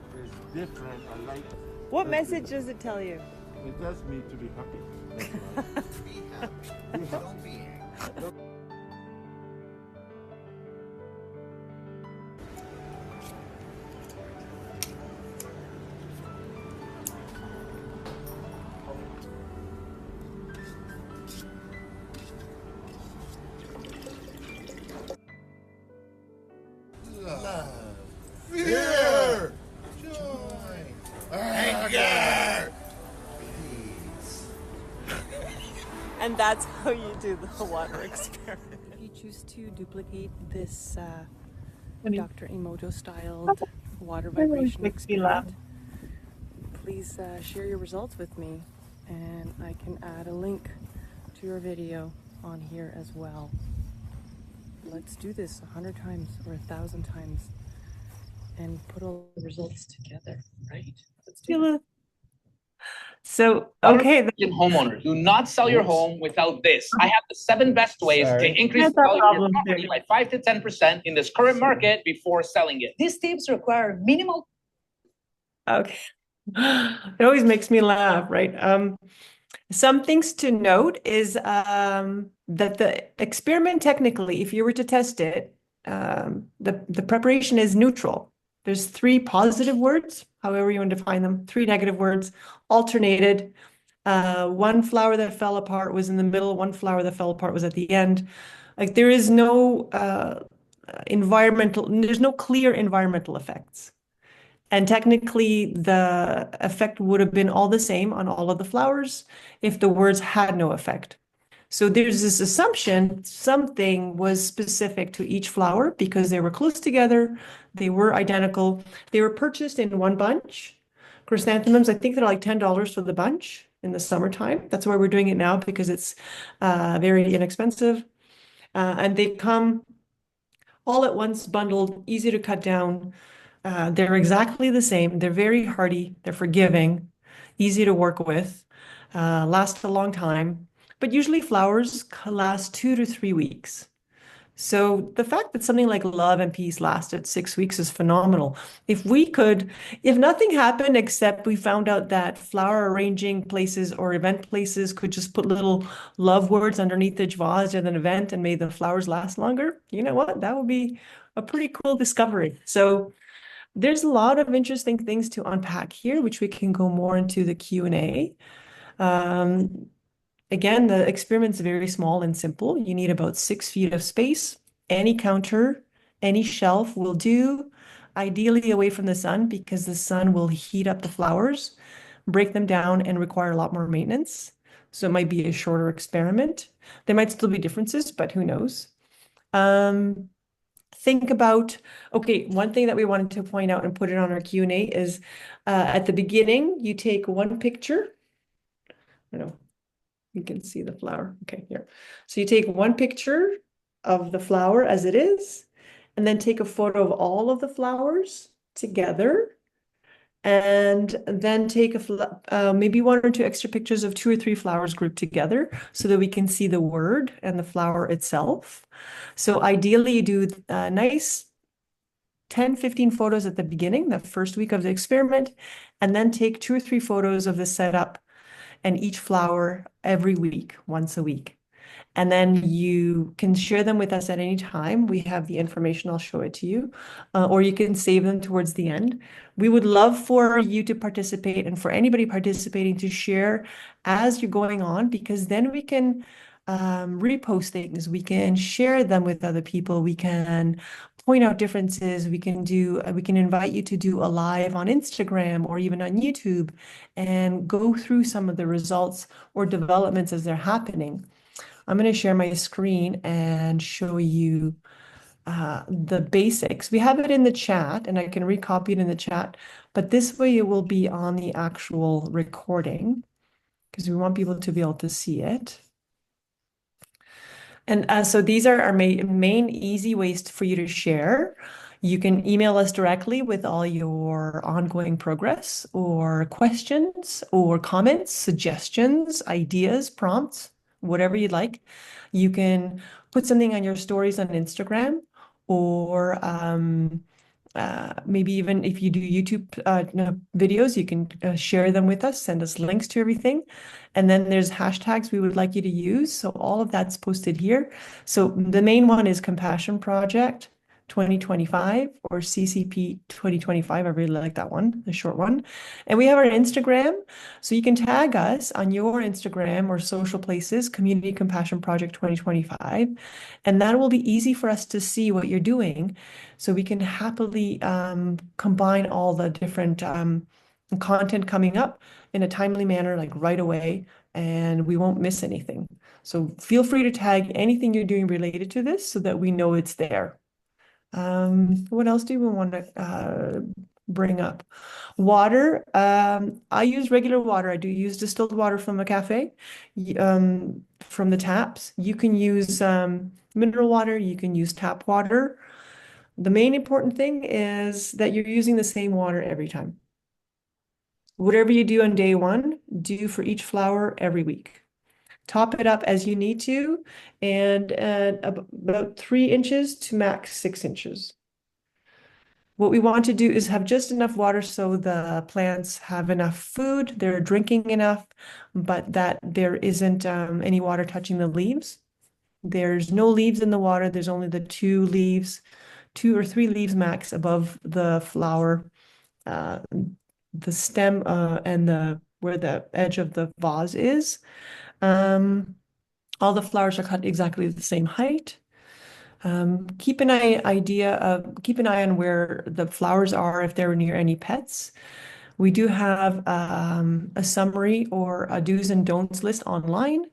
[SPEAKER 5] different. I like it.
[SPEAKER 3] What message does it tell you?
[SPEAKER 5] It does me to be happy. That's right.
[SPEAKER 4] Be happy. Don't be angry. Love, fear, joy, anger, peace.
[SPEAKER 3] And that's how you do the water experiment. If you choose to duplicate this Dr. Emoto styled water vibration
[SPEAKER 1] makes me laugh.
[SPEAKER 3] experiment, please share your results with me, and I can add a link to your video on here as well. Let's do this 100 times or 1,000 times and put all the results together, right? Let's do it.
[SPEAKER 1] So, okay,
[SPEAKER 6] Homeowner, do not sell your home without this. I have the 7 best ways
[SPEAKER 2] Sorry.
[SPEAKER 6] to increase
[SPEAKER 1] That's
[SPEAKER 6] the
[SPEAKER 1] our
[SPEAKER 6] value of your
[SPEAKER 1] problem
[SPEAKER 6] property
[SPEAKER 1] here.
[SPEAKER 6] by 5 to 10% in this current market before selling it.
[SPEAKER 7] These tips require minimal
[SPEAKER 1] okay. It always makes me laugh, right? Some things to note is that the experiment technically, if you were to test it, the preparation is neutral. There's 3 positive words, however you want to define them, 3 negative words, alternated. 1 flower that fell apart was in the middle, 1 flower that fell apart was at the end. Like there is no there's no clear environmental effects. And technically, the effect would have been all the same on all of the flowers if the words had no effect. So there's this assumption something was specific to each flower because they were close together, they were identical, they were purchased in 1 bunch. Chrysanthemums, I think they're like $10 for the bunch in the summertime. That's why we're doing it now because it's very inexpensive. And they come all at once, bundled, easy to cut down. They're exactly the same. They're very hardy. They're forgiving, easy to work with, last a long time. But usually flowers last 2 to 3 weeks. So the fact that something like love and peace lasted 6 weeks is phenomenal. If nothing happened except we found out that flower arranging places or event places could just put little love words underneath each vase at an event and made the flowers last longer, you know what? That would be a pretty cool discovery. So there's a lot of interesting things to unpack here, which we can go more into the Q&A. Again, the experiment's very small and simple. You need about 6 feet of space. Any counter, any shelf will do, ideally away from the sun because the sun will heat up the flowers, break them down, and require a lot more maintenance. So it might be a shorter experiment. There might still be differences, but who knows? Think about, okay, one thing that we wanted to point out and put it on our Q&A is at the beginning, you take 1 picture. I don't know. You can see the flower. Okay, here. So you take 1 picture of the flower as it is, and then take a photo of all of the flowers together, and then take maybe 1 or 2 extra pictures of 2 or 3 flowers grouped together so that we can see the word and the flower itself. So ideally, you do nice 10, 15 photos at the beginning, the first week of the experiment, and then take 2 or 3 photos of the setup and each flower every week, once a week. And then you can share them with us at any time. We have the information, I'll show it to you, or you can save them towards the end. We would love for you to participate and for anybody participating to share as you're going on, because then we can repost things, we can share them with other people, we can point out differences, we can invite you to do a live on Instagram or even on YouTube and go through some of the results or developments as they're happening. I'm going to share my screen and show you the basics. We have it in the chat and I can recopy it in the chat, but this way it will be on the actual recording because we want people to be able to see it. And so these are our main easy ways for you to share. You can email us directly with all your ongoing progress or questions or comments, suggestions, ideas, prompts, whatever you'd like. You can put something on your stories on Instagram or maybe even if you do YouTube videos, you can share them with us, send us links to everything. And then there's hashtags we would like you to use. So all of that's posted here. So the main one is Compassion Project 2025 or CCP 2025. I really like that one, the short one. And we have our Instagram. So you can tag us on your Instagram or social places, Community Compassion Project 2025. And that will be easy for us to see what you're doing. So we can happily combine all the different content coming up in a timely manner, like right away, and we won't miss anything. So feel free to tag anything you're doing related to this so that we know it's there. What else do we want to bring up? Water. I use regular water. I do use distilled water from a cafe, from the taps. You can use mineral water. You can use tap water. The main important thing is that you're using the same water every time. Whatever you do on day one, do for each flower every week. Top it up as you need to, and about 3 inches to max 6 inches. What we want to do is have just enough water so the plants have enough food, they're drinking enough, but that there isn't any water touching the leaves. There's no leaves in the water. There's only the 2 leaves, 2 or 3 leaves max above the flower, the stem and where the edge of the vase is. All the flowers are cut exactly the same height. Keep an eye on where the flowers are if they're near any pets. We do have a summary or a do's and don'ts list online,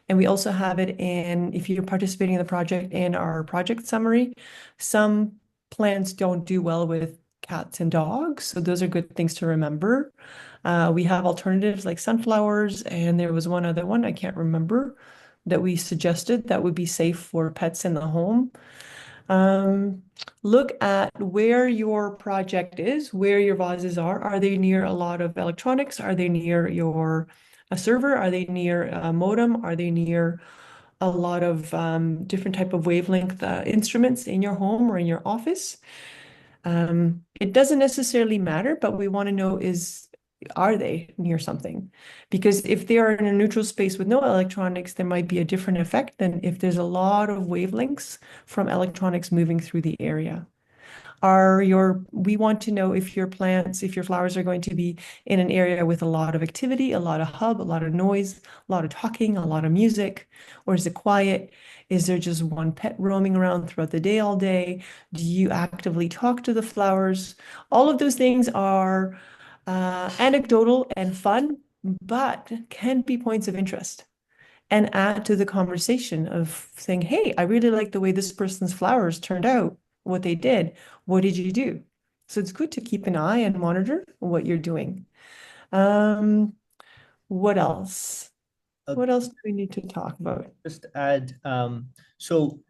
[SPEAKER 1] and we also have it if you're participating in the project, in our project summary. Some plants don't do well with cats and dogs, so those are good things to remember. We have alternatives like sunflowers, and there was one other one I can't remember that we suggested that would be safe for pets in the home. Look at where your project is, where your vases are. Are they near a lot of electronics? Are they near a server? Are they near a modem? Are they near a lot of different type of wavelength instruments in your home or in your office? It doesn't necessarily matter, but we want to know are they near something? Because if they are in a neutral space with no electronics, there might be a different effect than if there's a lot of wavelengths from electronics moving through the area. We want to know if your flowers are going to be in an area with a lot of activity, a lot of hub, a lot of noise, a lot of talking, a lot of music, or is it quiet? Is there just one pet roaming around throughout the day, all day? Do you actively talk to the flowers? All of those things are anecdotal and fun, but can be points of interest and add to the conversation of saying, hey, I really like the way this person's flowers turned out, what they did. What did you do? So it's good to keep an eye and monitor what you're doing. What else? What else do we need to talk about?
[SPEAKER 2] Just to add, so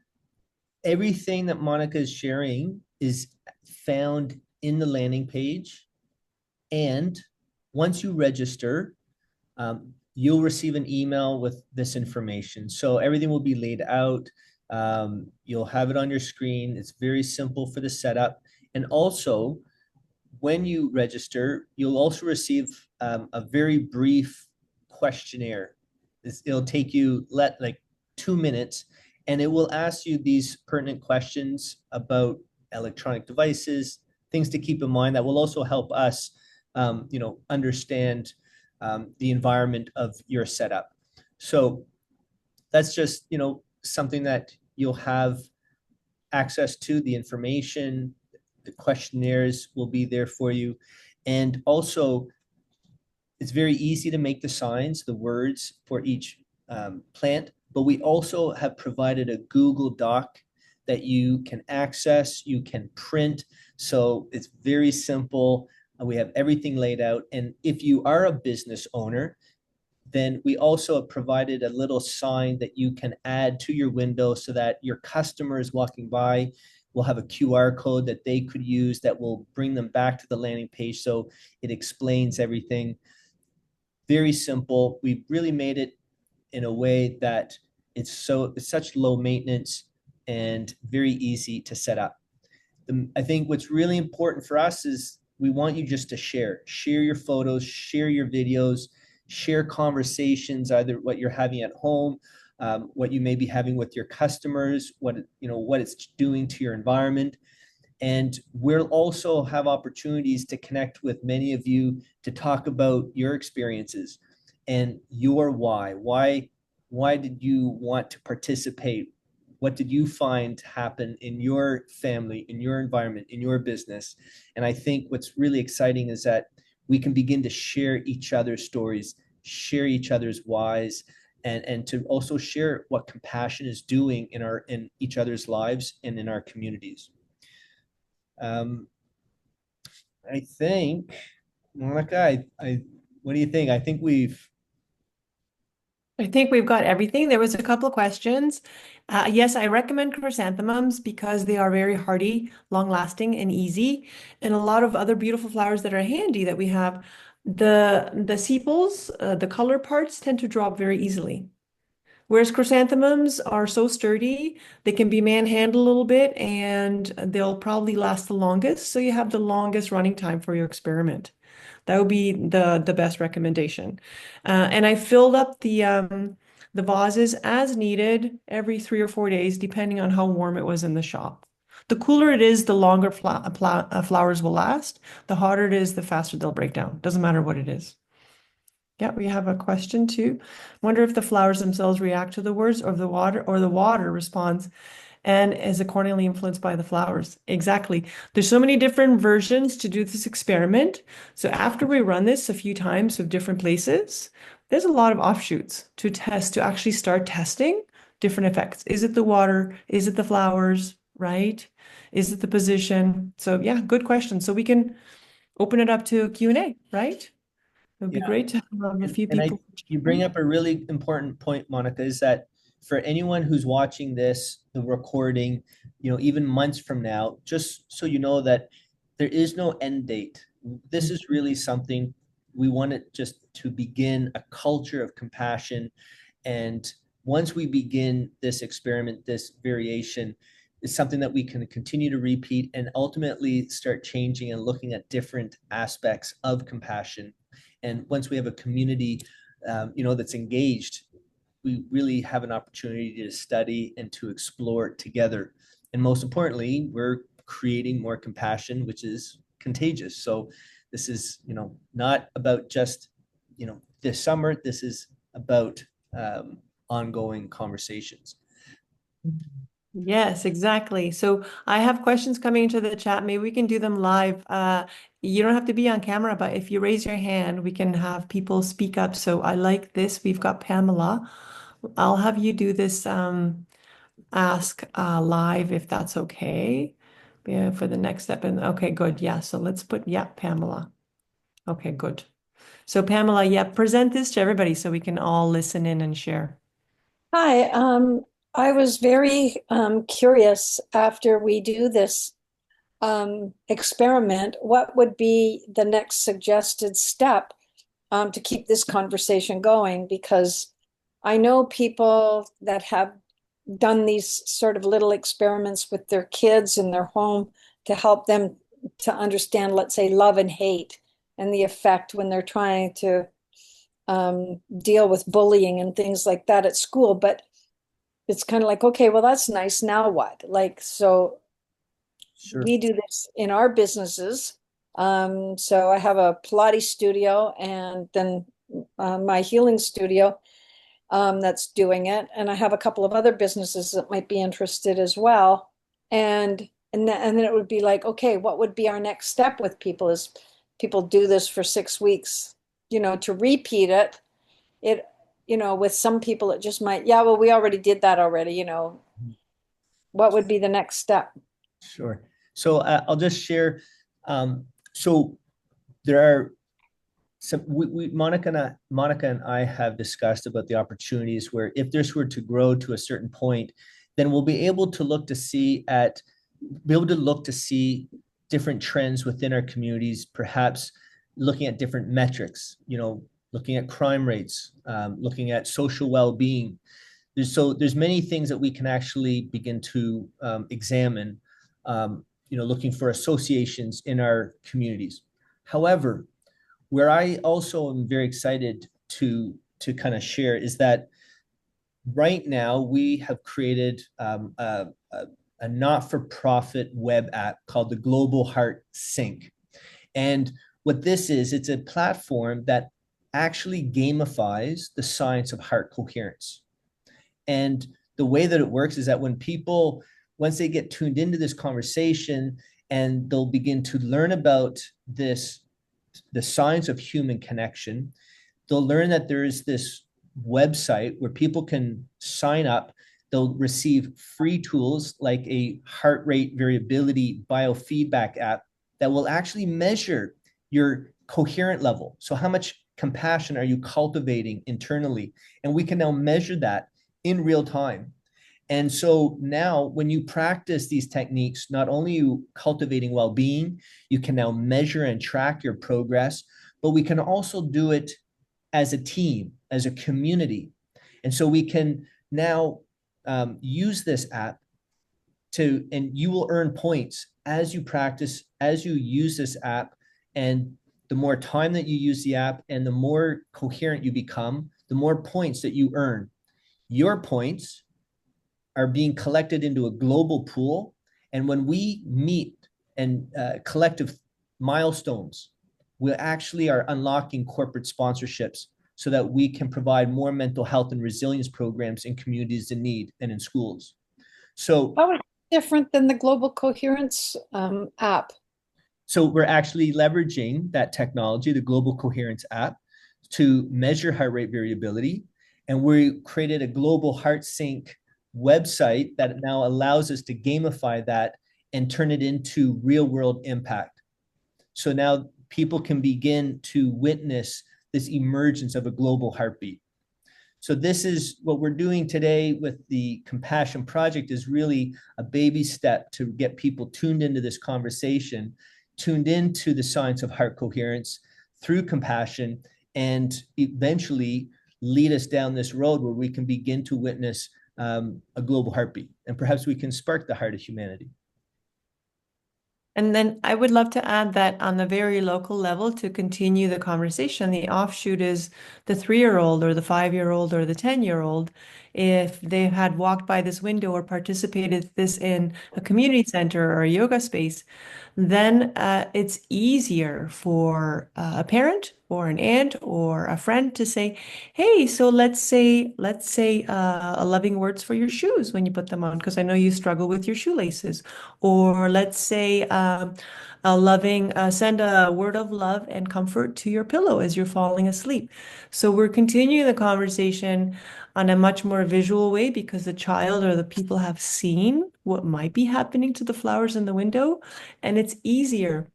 [SPEAKER 2] everything that Monica is sharing is found in the landing page. And once you register, you'll receive an email with this information. So everything will be laid out. You'll have it on your screen. It's very simple for the setup. And also, when you register, you'll also receive a very brief questionnaire. It'll take you like 2 minutes, and it will ask you these pertinent questions about electronic devices, things to keep in mind that will also help us, understand the environment of your setup. So that's just, something that you'll have access to. The information, the questionnaires will be there for you. And also, it's very easy to make the signs, the words for each plant, but we also have provided a Google Doc that you can access, you can print. So it's very simple. We have everything laid out. And if you are a business owner, then we also have provided a little sign that you can add to your window so that your customers walking by will have a QR code that they could use that will bring them back to the landing page. So it explains everything. Very simple. We really made it in a way that it's such low maintenance and very easy to set up. I think what's really important for us is we want you just to share your photos, share your videos, share conversations, either what you're having at home, what you may be having with your customers, what it's doing to your environment. And we'll also have opportunities to connect with many of you to talk about your experiences and your why. Why did you want to participate? What did you find happen in your family, in your environment, in your business? And I think what's really exciting is that we can begin to share each other's stories, share each other's whys, and to also share what compassion is doing in each other's lives and in our communities. I think, Monica, what do you think? I think we've
[SPEAKER 1] got everything. There was a couple of questions. Yes, I recommend chrysanthemums because they are very hardy, long-lasting, and easy. And a lot of other beautiful flowers that are handy that we have, the sepals, the color parts tend to drop very easily. Whereas chrysanthemums are so sturdy, they can be manhandled a little bit and they'll probably last the longest. So you have the longest running time for your experiment. That would be the best recommendation. And I filled up the vases as needed every 3 or 4 days, depending on how warm it was in the shop. The cooler it is, the longer flowers will last. The hotter it is, the faster they'll break down. Doesn't matter what it is. Yeah, we have a question too. Wonder if the flowers themselves react to the words or the water responds and is accordingly influenced by the flowers. Exactly. There's so many different versions to do this experiment. So after we run this a few times with different places, there's a lot of offshoots to test, to actually start testing different effects. Is it the water? Is it the flowers, right? Is it the position? So yeah, good question. So we can open it up to Q&A, right? It would be great to have a few people.
[SPEAKER 2] You bring up a really important point, Monica, is that for anyone who's watching the recording, even months from now, just so you know that there is no end date. This is really something we want it just to begin a culture of compassion. And once we begin this experiment, this variation, is something that we can continue to repeat and ultimately start changing and looking at different aspects of compassion. And once we have a community, that's engaged, we really have an opportunity to study and to explore it together. And most importantly, we're creating more compassion, which is contagious. So this is, not about just, this summer. This is about ongoing conversations.
[SPEAKER 1] Yes, exactly. So I have questions coming into the chat. Maybe we can do them live. You don't have to be on camera, but if you raise your hand, we can have people speak up. So I like this. We've got Pamela. I'll have you do this ask live if that's okay. Yeah, for the next step. And okay, good. Yeah. So let's put, Pamela. Okay, good. So Pamela, present this to everybody so we can all listen in and share.
[SPEAKER 8] Hi, I was very curious after we do this experiment, what would be the next suggested step to keep this conversation going? Because I know people that have done these sort of little experiments with their kids in their home to help them to understand, let's say, love and hate and the effect when they're trying to deal with bullying and things like that at school, but it's kind of like, okay, well, that's nice. Now what? Like, so
[SPEAKER 2] Sure.
[SPEAKER 8] we do this in our businesses. So I have a Pilates studio and then my healing studio that's doing it. And I have a couple of other businesses that might be interested as well. And then it would be like, okay, what would be our next step with people is people do this for 6 weeks, to repeat it. With some people, it just might, yeah, well, we already did that already, what would be the next step?
[SPEAKER 2] Sure. So I'll just share. So there are some, Monica and I have discussed about the opportunities where if this were to grow to a certain point, then we'll be able to look to see different trends within our communities, perhaps looking at different metrics, looking at crime rates, looking at social well-being. There's many things that we can actually begin to examine, looking for associations in our communities. However, where I also am very excited to kind of share is that right now we have created a not-for-profit web app called the Global Heart Sync. And what this is, it's a platform that actually gamifies the science of heart coherence. And the way that it works is that when people, once they get tuned into this conversation and they'll begin to learn about the science of human connection, they'll learn that there is this website where people can sign up. They'll receive free tools like a heart rate variability biofeedback app that will actually measure your coherent level. So how much compassion are you cultivating internally? And we can now measure that in real time. And so now when you practice these techniques, not only are you cultivating well-being, you can now measure and track your progress, but we can also do it as a team, as a community. And so we can now use this app and you will earn points as you practice, as you use this app. And the more time that you use the app and the more coherent you become, the more points that you earn. Your points are being collected into a global pool. And when we meet and collective milestones, we actually are unlocking corporate sponsorships so that we can provide more mental health and resilience programs in communities in need and in schools. So
[SPEAKER 8] how is it different than the Global Coherence app?
[SPEAKER 2] So we're actually leveraging that technology, the Global Coherence app, to measure heart rate variability. And we created a Global Heart Sync website that now allows us to gamify that and turn it into real world impact. So now people can begin to witness this emergence of a global heartbeat. So this is what we're doing today with the Compassion Project, is really a baby step to get people tuned into this conversation, tuned into the science of heart coherence through compassion, and eventually lead us down this road where we can begin to witness a global heartbeat, and perhaps we can spark the heart of humanity.
[SPEAKER 1] And then I would love to add that on the very local level, to continue the conversation, the offshoot is the 3-year-old or the 5-year-old or the 10-year-old. If they had walked by this window or participated this in a community center or a yoga space, then it's easier for a parent or an aunt or a friend to say, hey, so let's say a loving words for your shoes when you put them on, because I know you struggle with your shoelaces. Or let's say send a word of love and comfort to your pillow as you're falling asleep. So we're continuing the conversation on a much more visual way, because the child or the people have seen what might be happening to the flowers in the window, and it's easier.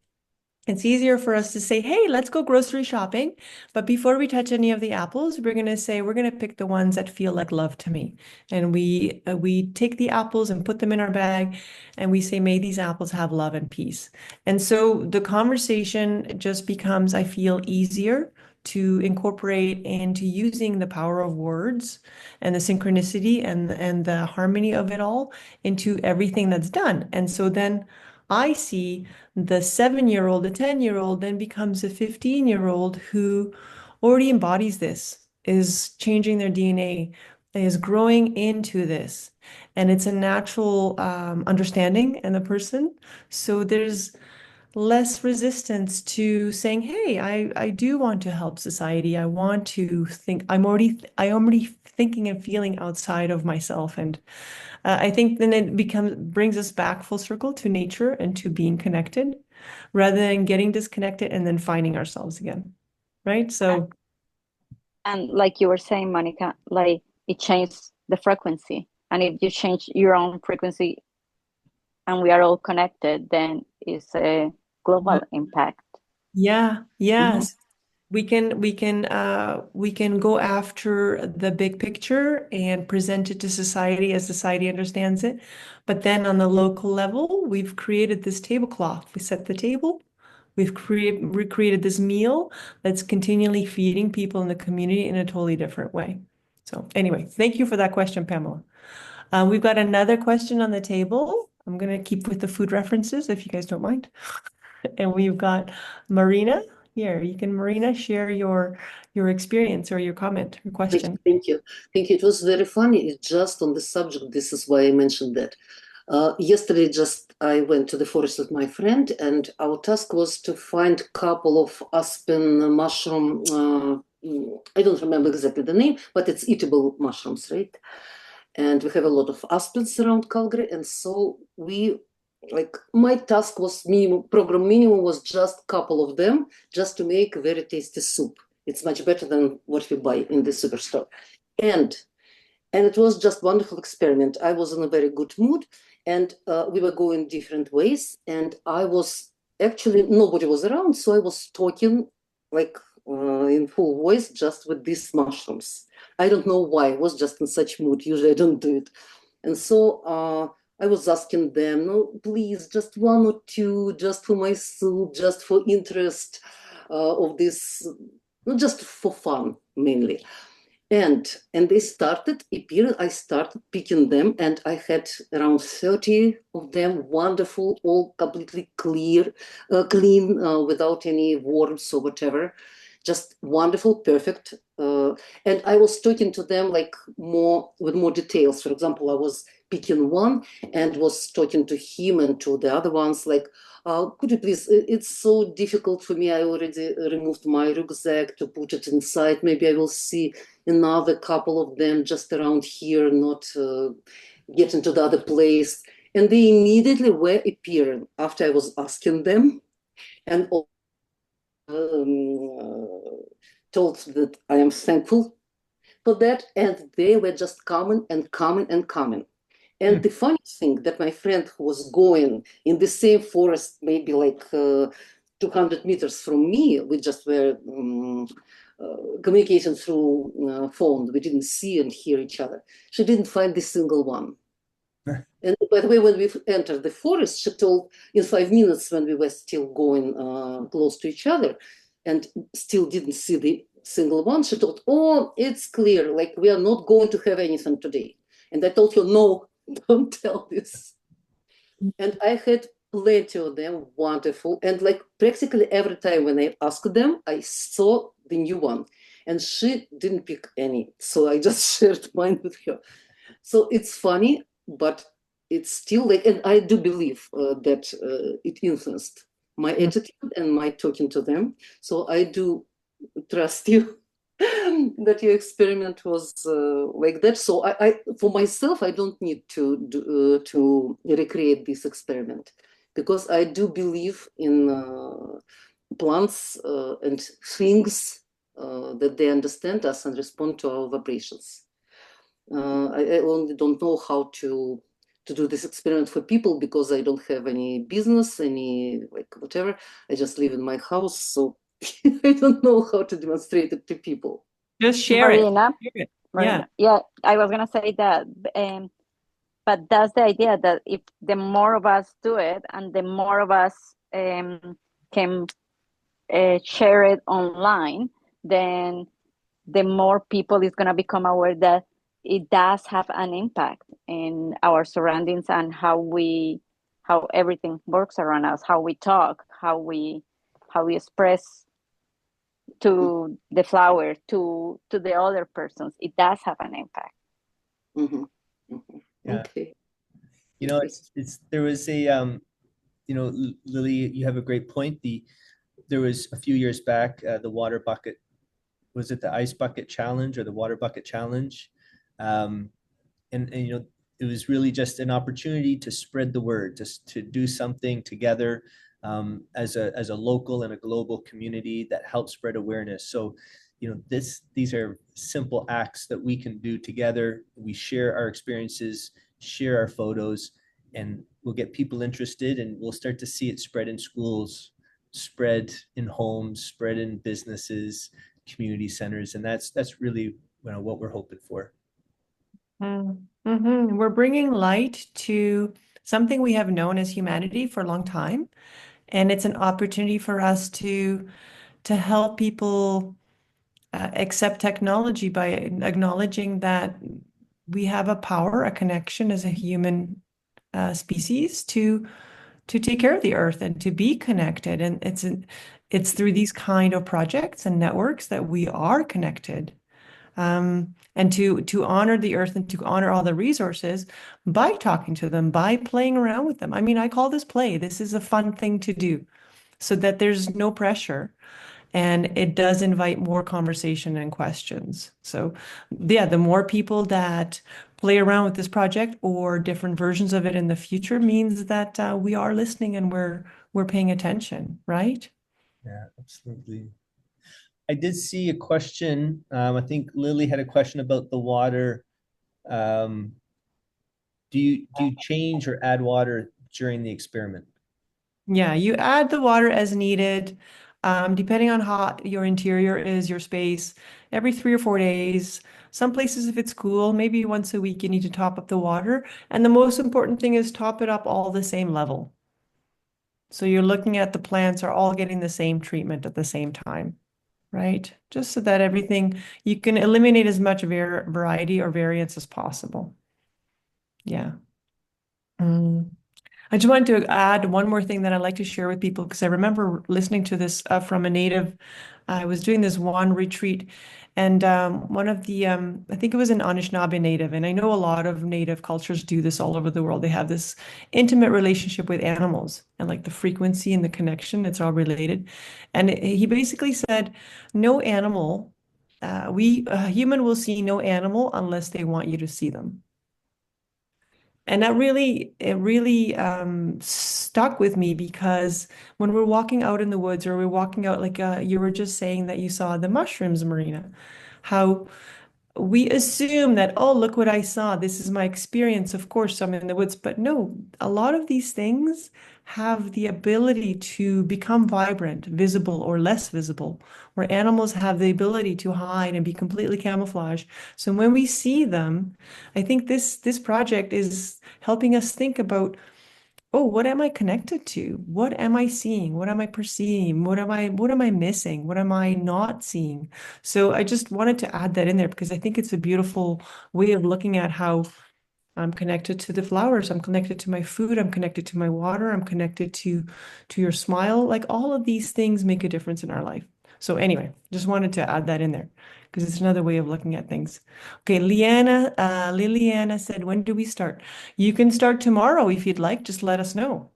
[SPEAKER 1] It's easier for us to say, hey, let's go grocery shopping. But before we touch any of the apples, we're going to say, we're going to pick the ones that feel like love to me. And we take the apples and put them in our bag, and we say, may these apples have love and peace. And so the conversation just becomes, I feel, easier to incorporate into using the power of words and the synchronicity and the harmony of it all into everything that's done. And so then I see the 7-year-old, the 10-year-old then becomes a 15-year-old who already embodies this, is changing their DNA, is growing into this. And it's a natural understanding in the person. So there's less resistance to saying, hey, I do want to help society. I want to think, I'm already thinking and feeling outside of myself. And I think then it brings us back full circle to nature and to being connected rather than getting disconnected and then finding ourselves again. Right? So
[SPEAKER 9] And like you were saying, Monica, like it changed the frequency. And if you change your own frequency and we are all connected, then it's a global impact.
[SPEAKER 1] yeah, yes. We can go after the big picture and present it to society as society understands it. But then on the local level, we've created this tablecloth. We set the table. We've recreated this meal that's continually feeding people in the community in a totally different way. So anyway, thank you for that question, Pamela. We've got another question on the table. I'm going to keep with the food references if you guys don't mind. And we've got Marina here. You can, Marina, share your experience or your comment or question.
[SPEAKER 10] Thank you. Thank you. It was very funny. It's just on the subject. This is why I mentioned that. Yesterday, just I went to the forest with my friend, and our task was to find a couple of aspen mushroom. I don't remember exactly the name, but it's eatable mushrooms, right? And we have a lot of aspens around Calgary, and so we, like, my task was program minimum was just a couple of them, just to make a very tasty soup. It's much better than what we buy in the superstore, and it was just wonderful experiment. I was in a very good mood, and we were going different ways, and I was actually, nobody was around, so I was talking like in full voice just with these mushrooms. I don't know why. I was just in such mood. Usually I don't do it. And so I was asking them, no, please, just one or two, just for my soup, just for interest of this, not just for fun, mainly. And they started appearing. I started picking them, and I had around 30 of them, wonderful, all completely clean, without any worms or whatever. Just wonderful, perfect. And I was talking to them like with more details. For example, I was picking one and was talking to him and to the other ones like, could you please, it's so difficult for me. I already removed my rucksack to put it inside. Maybe I will see another couple of them just around here, not get into the other place. And they immediately were appearing after I was asking them, and told that I am thankful for that. And they were just coming and coming and coming. And the funny thing that my friend who was going in the same forest, maybe like 200 meters from me, we just were communicating through phone. We didn't see and hear each other. She didn't find a single one. And by the way, when we entered the forest, she told in 5 minutes when we were still going close to each other and still didn't see the single one, she told, oh, it's clear, like we are not going to have anything today. And I told her, no, don't tell this. And I had plenty of them, wonderful. And like practically every time when I asked them, I saw the new one. And she didn't pick any. So I just shared mine with her. So it's funny, but it's still like, and I do believe that it influenced my attitude and my talking to them. So I do trust you that your experiment was like that. So I for myself, I don't need to recreate this experiment because I do believe in plants and things that they understand us and respond to our vibrations. I only don't know how to do this experiment for people because I don't have any business, any like whatever. I just live in my house, so I don't know how to demonstrate it to people.
[SPEAKER 1] Just share
[SPEAKER 9] Marina,
[SPEAKER 1] it.
[SPEAKER 9] Marina, yeah, I was gonna say that, but that's the idea that if the more of us do it and the more of us can share it online, then the more people is gonna become aware that it does have an impact in our surroundings and how everything works around us, how we talk, how we express to the flower, to the other persons, it does have an impact.
[SPEAKER 10] Mhm. Mhm.
[SPEAKER 2] Yeah.
[SPEAKER 10] Okay.
[SPEAKER 2] You know,
[SPEAKER 10] Okay.
[SPEAKER 2] it's there was a you know, Lily, you have a great point. There was a few years back, the water bucket, was it the ice bucket challenge or the water bucket challenge? Um, and you know, it was really just an opportunity to spread the word, just to do something together as a local and a global community that helps spread awareness. So, you know, these are simple acts that we can do together. We share our experiences, share our photos, and we'll get people interested, and we'll start to see it spread in schools, spread in homes, spread in businesses, community centers, and that's really, you know, what we're hoping for.
[SPEAKER 1] We're bringing light to something we have known as humanity for a long time, and it's an opportunity for us to help people accept technology by acknowledging that we have a power, a connection as a human species to take care of the earth and to be connected. And it's through these kind of projects and networks that we are connected. And to honor the earth and to honor all the resources by talking to them, by playing around with them. I mean, I call this play. This is a fun thing to do so that there's no pressure. And it does invite more conversation and questions. So, yeah, the more people that play around with this project or different versions of it in the future means that we are listening and we're paying attention, right?
[SPEAKER 2] Yeah, absolutely. I did see a question. I think Lily had a question about the water. Do you change or add water during the experiment?
[SPEAKER 1] Yeah, you add the water as needed, depending on how your interior is, your space, every 3 or 4 days. Some places, if it's cool, maybe once a week, you need to top up the water. And the most important thing is top it up all the same level. So you're looking at the plants are all getting the same treatment at the same time, right? Just so that everything, you can eliminate as much variety or variance as possible. Yeah. I just wanted to add one more thing that I'd like to share with people because I remember listening to this from a native. I was doing this one retreat, and one of the, I think it was an Anishinaabe native, and I know a lot of native cultures do this all over the world. They have this intimate relationship with animals and like the frequency and the connection, it's all related. And he basically said, no animal, a human will see no animal unless they want you to see them. And it really stuck with me because when we're walking out in the woods or we're walking out, like you were just saying that you saw the mushrooms, Marina, how we assume that, oh, look what I saw. This is my experience. Of course, I'm in the woods. But no, a lot of these things have the ability to become vibrant, visible, or less visible, where animals have the ability to hide and be completely camouflaged. So when we see them, I think this project is helping us think about, oh, what am I connected to? What am I seeing? What am I perceiving? What am I missing? What am I not seeing? So I just wanted to add that in there because I think it's a beautiful way of looking at how I'm connected to the flowers, I'm connected to my food, I'm connected to my water, I'm connected to your smile. Like all of these things make a difference in our life. So anyway, just wanted to add that in there because it's another way of looking at things. Okay, Liliana said, when do we start? You can start tomorrow if you'd like, just let us know.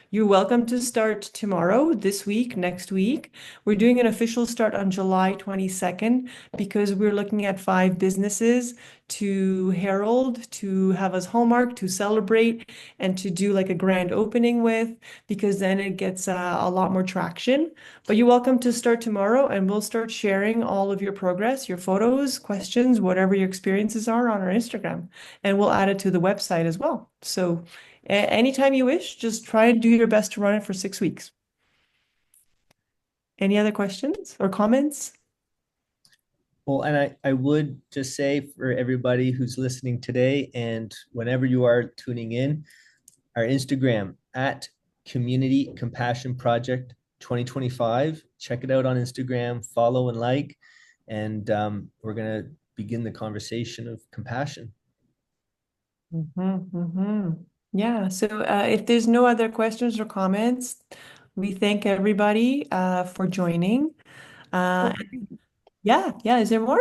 [SPEAKER 1] You're welcome to start tomorrow, this week, next week. We're doing an official start on July 22nd because we're looking at 5 businesses to herald, to have as hallmark, to celebrate, and to do like a grand opening with, because then it gets a lot more traction. But you're welcome to start tomorrow, and we'll start sharing all of your progress, your photos, questions, whatever your experiences are on our Instagram, and we'll add it to the website as well. So anytime you wish, just try and do your best to run it for 6 weeks. Any other questions or comments?
[SPEAKER 2] Well, and I would just say for everybody who's listening today and whenever you are tuning in, our Instagram at Community Compassion Project 2025. Check it out on Instagram, follow and like, and we're going to begin the conversation of compassion.
[SPEAKER 1] Yeah, so if there's no other questions or comments, we thank everybody for joining. Uh, yeah. Is there more?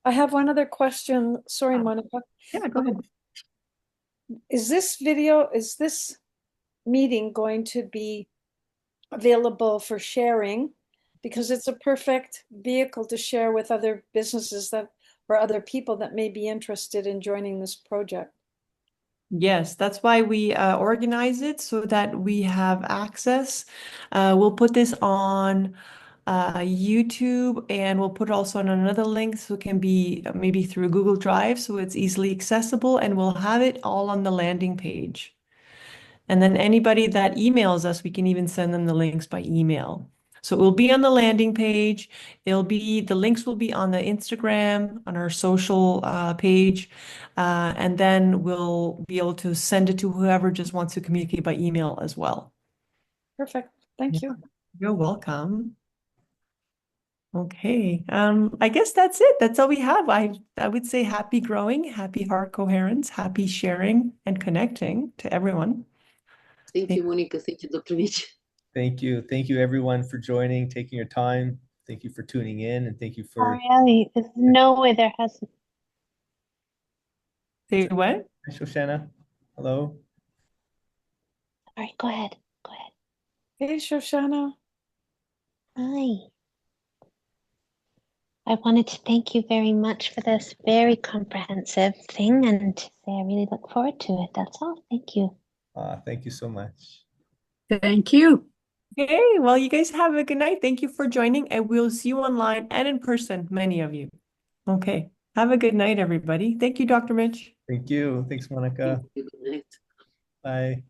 [SPEAKER 8] I have one other question. Sorry, Monica.
[SPEAKER 1] Yeah, go ahead.
[SPEAKER 8] Is this meeting going to be available for sharing? Because it's a perfect vehicle to share with other businesses or other people that may be interested in joining this project.
[SPEAKER 1] Yes, that's why we organize it so that we have access. We'll put this on YouTube, and we'll put also on another link so it can be maybe through Google Drive so it's easily accessible, and we'll have it all on the landing page. And then anybody that emails us, we can even send them the links by email. So it will be on the landing page. The links will be on the Instagram, on our social page, and then we'll be able to send it to whoever just wants to communicate by email as well.
[SPEAKER 8] Perfect. Thank you.
[SPEAKER 1] You're welcome. Okay, I guess that's it. That's all we have. I would say happy growing, happy heart coherence, happy sharing and connecting to everyone.
[SPEAKER 10] Thank you, Monica. Thank you, Dr. Mitch.
[SPEAKER 2] Thank you. Thank you, everyone, for joining, taking your time. Thank you for tuning in, and thank you for.
[SPEAKER 11] Really, there's no way there hasn't.
[SPEAKER 1] Say what?
[SPEAKER 2] Hi, Shoshana. Hello.
[SPEAKER 11] All right, go ahead. Go ahead.
[SPEAKER 8] Hey, Shoshana.
[SPEAKER 11] Hi. I wanted to thank you very much for this very comprehensive thing and say I really look forward to it. That's all. Thank you.
[SPEAKER 2] Thank you so much.
[SPEAKER 7] Thank you.
[SPEAKER 1] Okay, well, you guys have a good night. Thank you for joining, and we'll see you online and in person, many of you. Okay, have a good night, everybody. Thank you, Dr. Mitch.
[SPEAKER 2] Thank you. Thanks, Monica.
[SPEAKER 10] Good night.
[SPEAKER 2] Bye.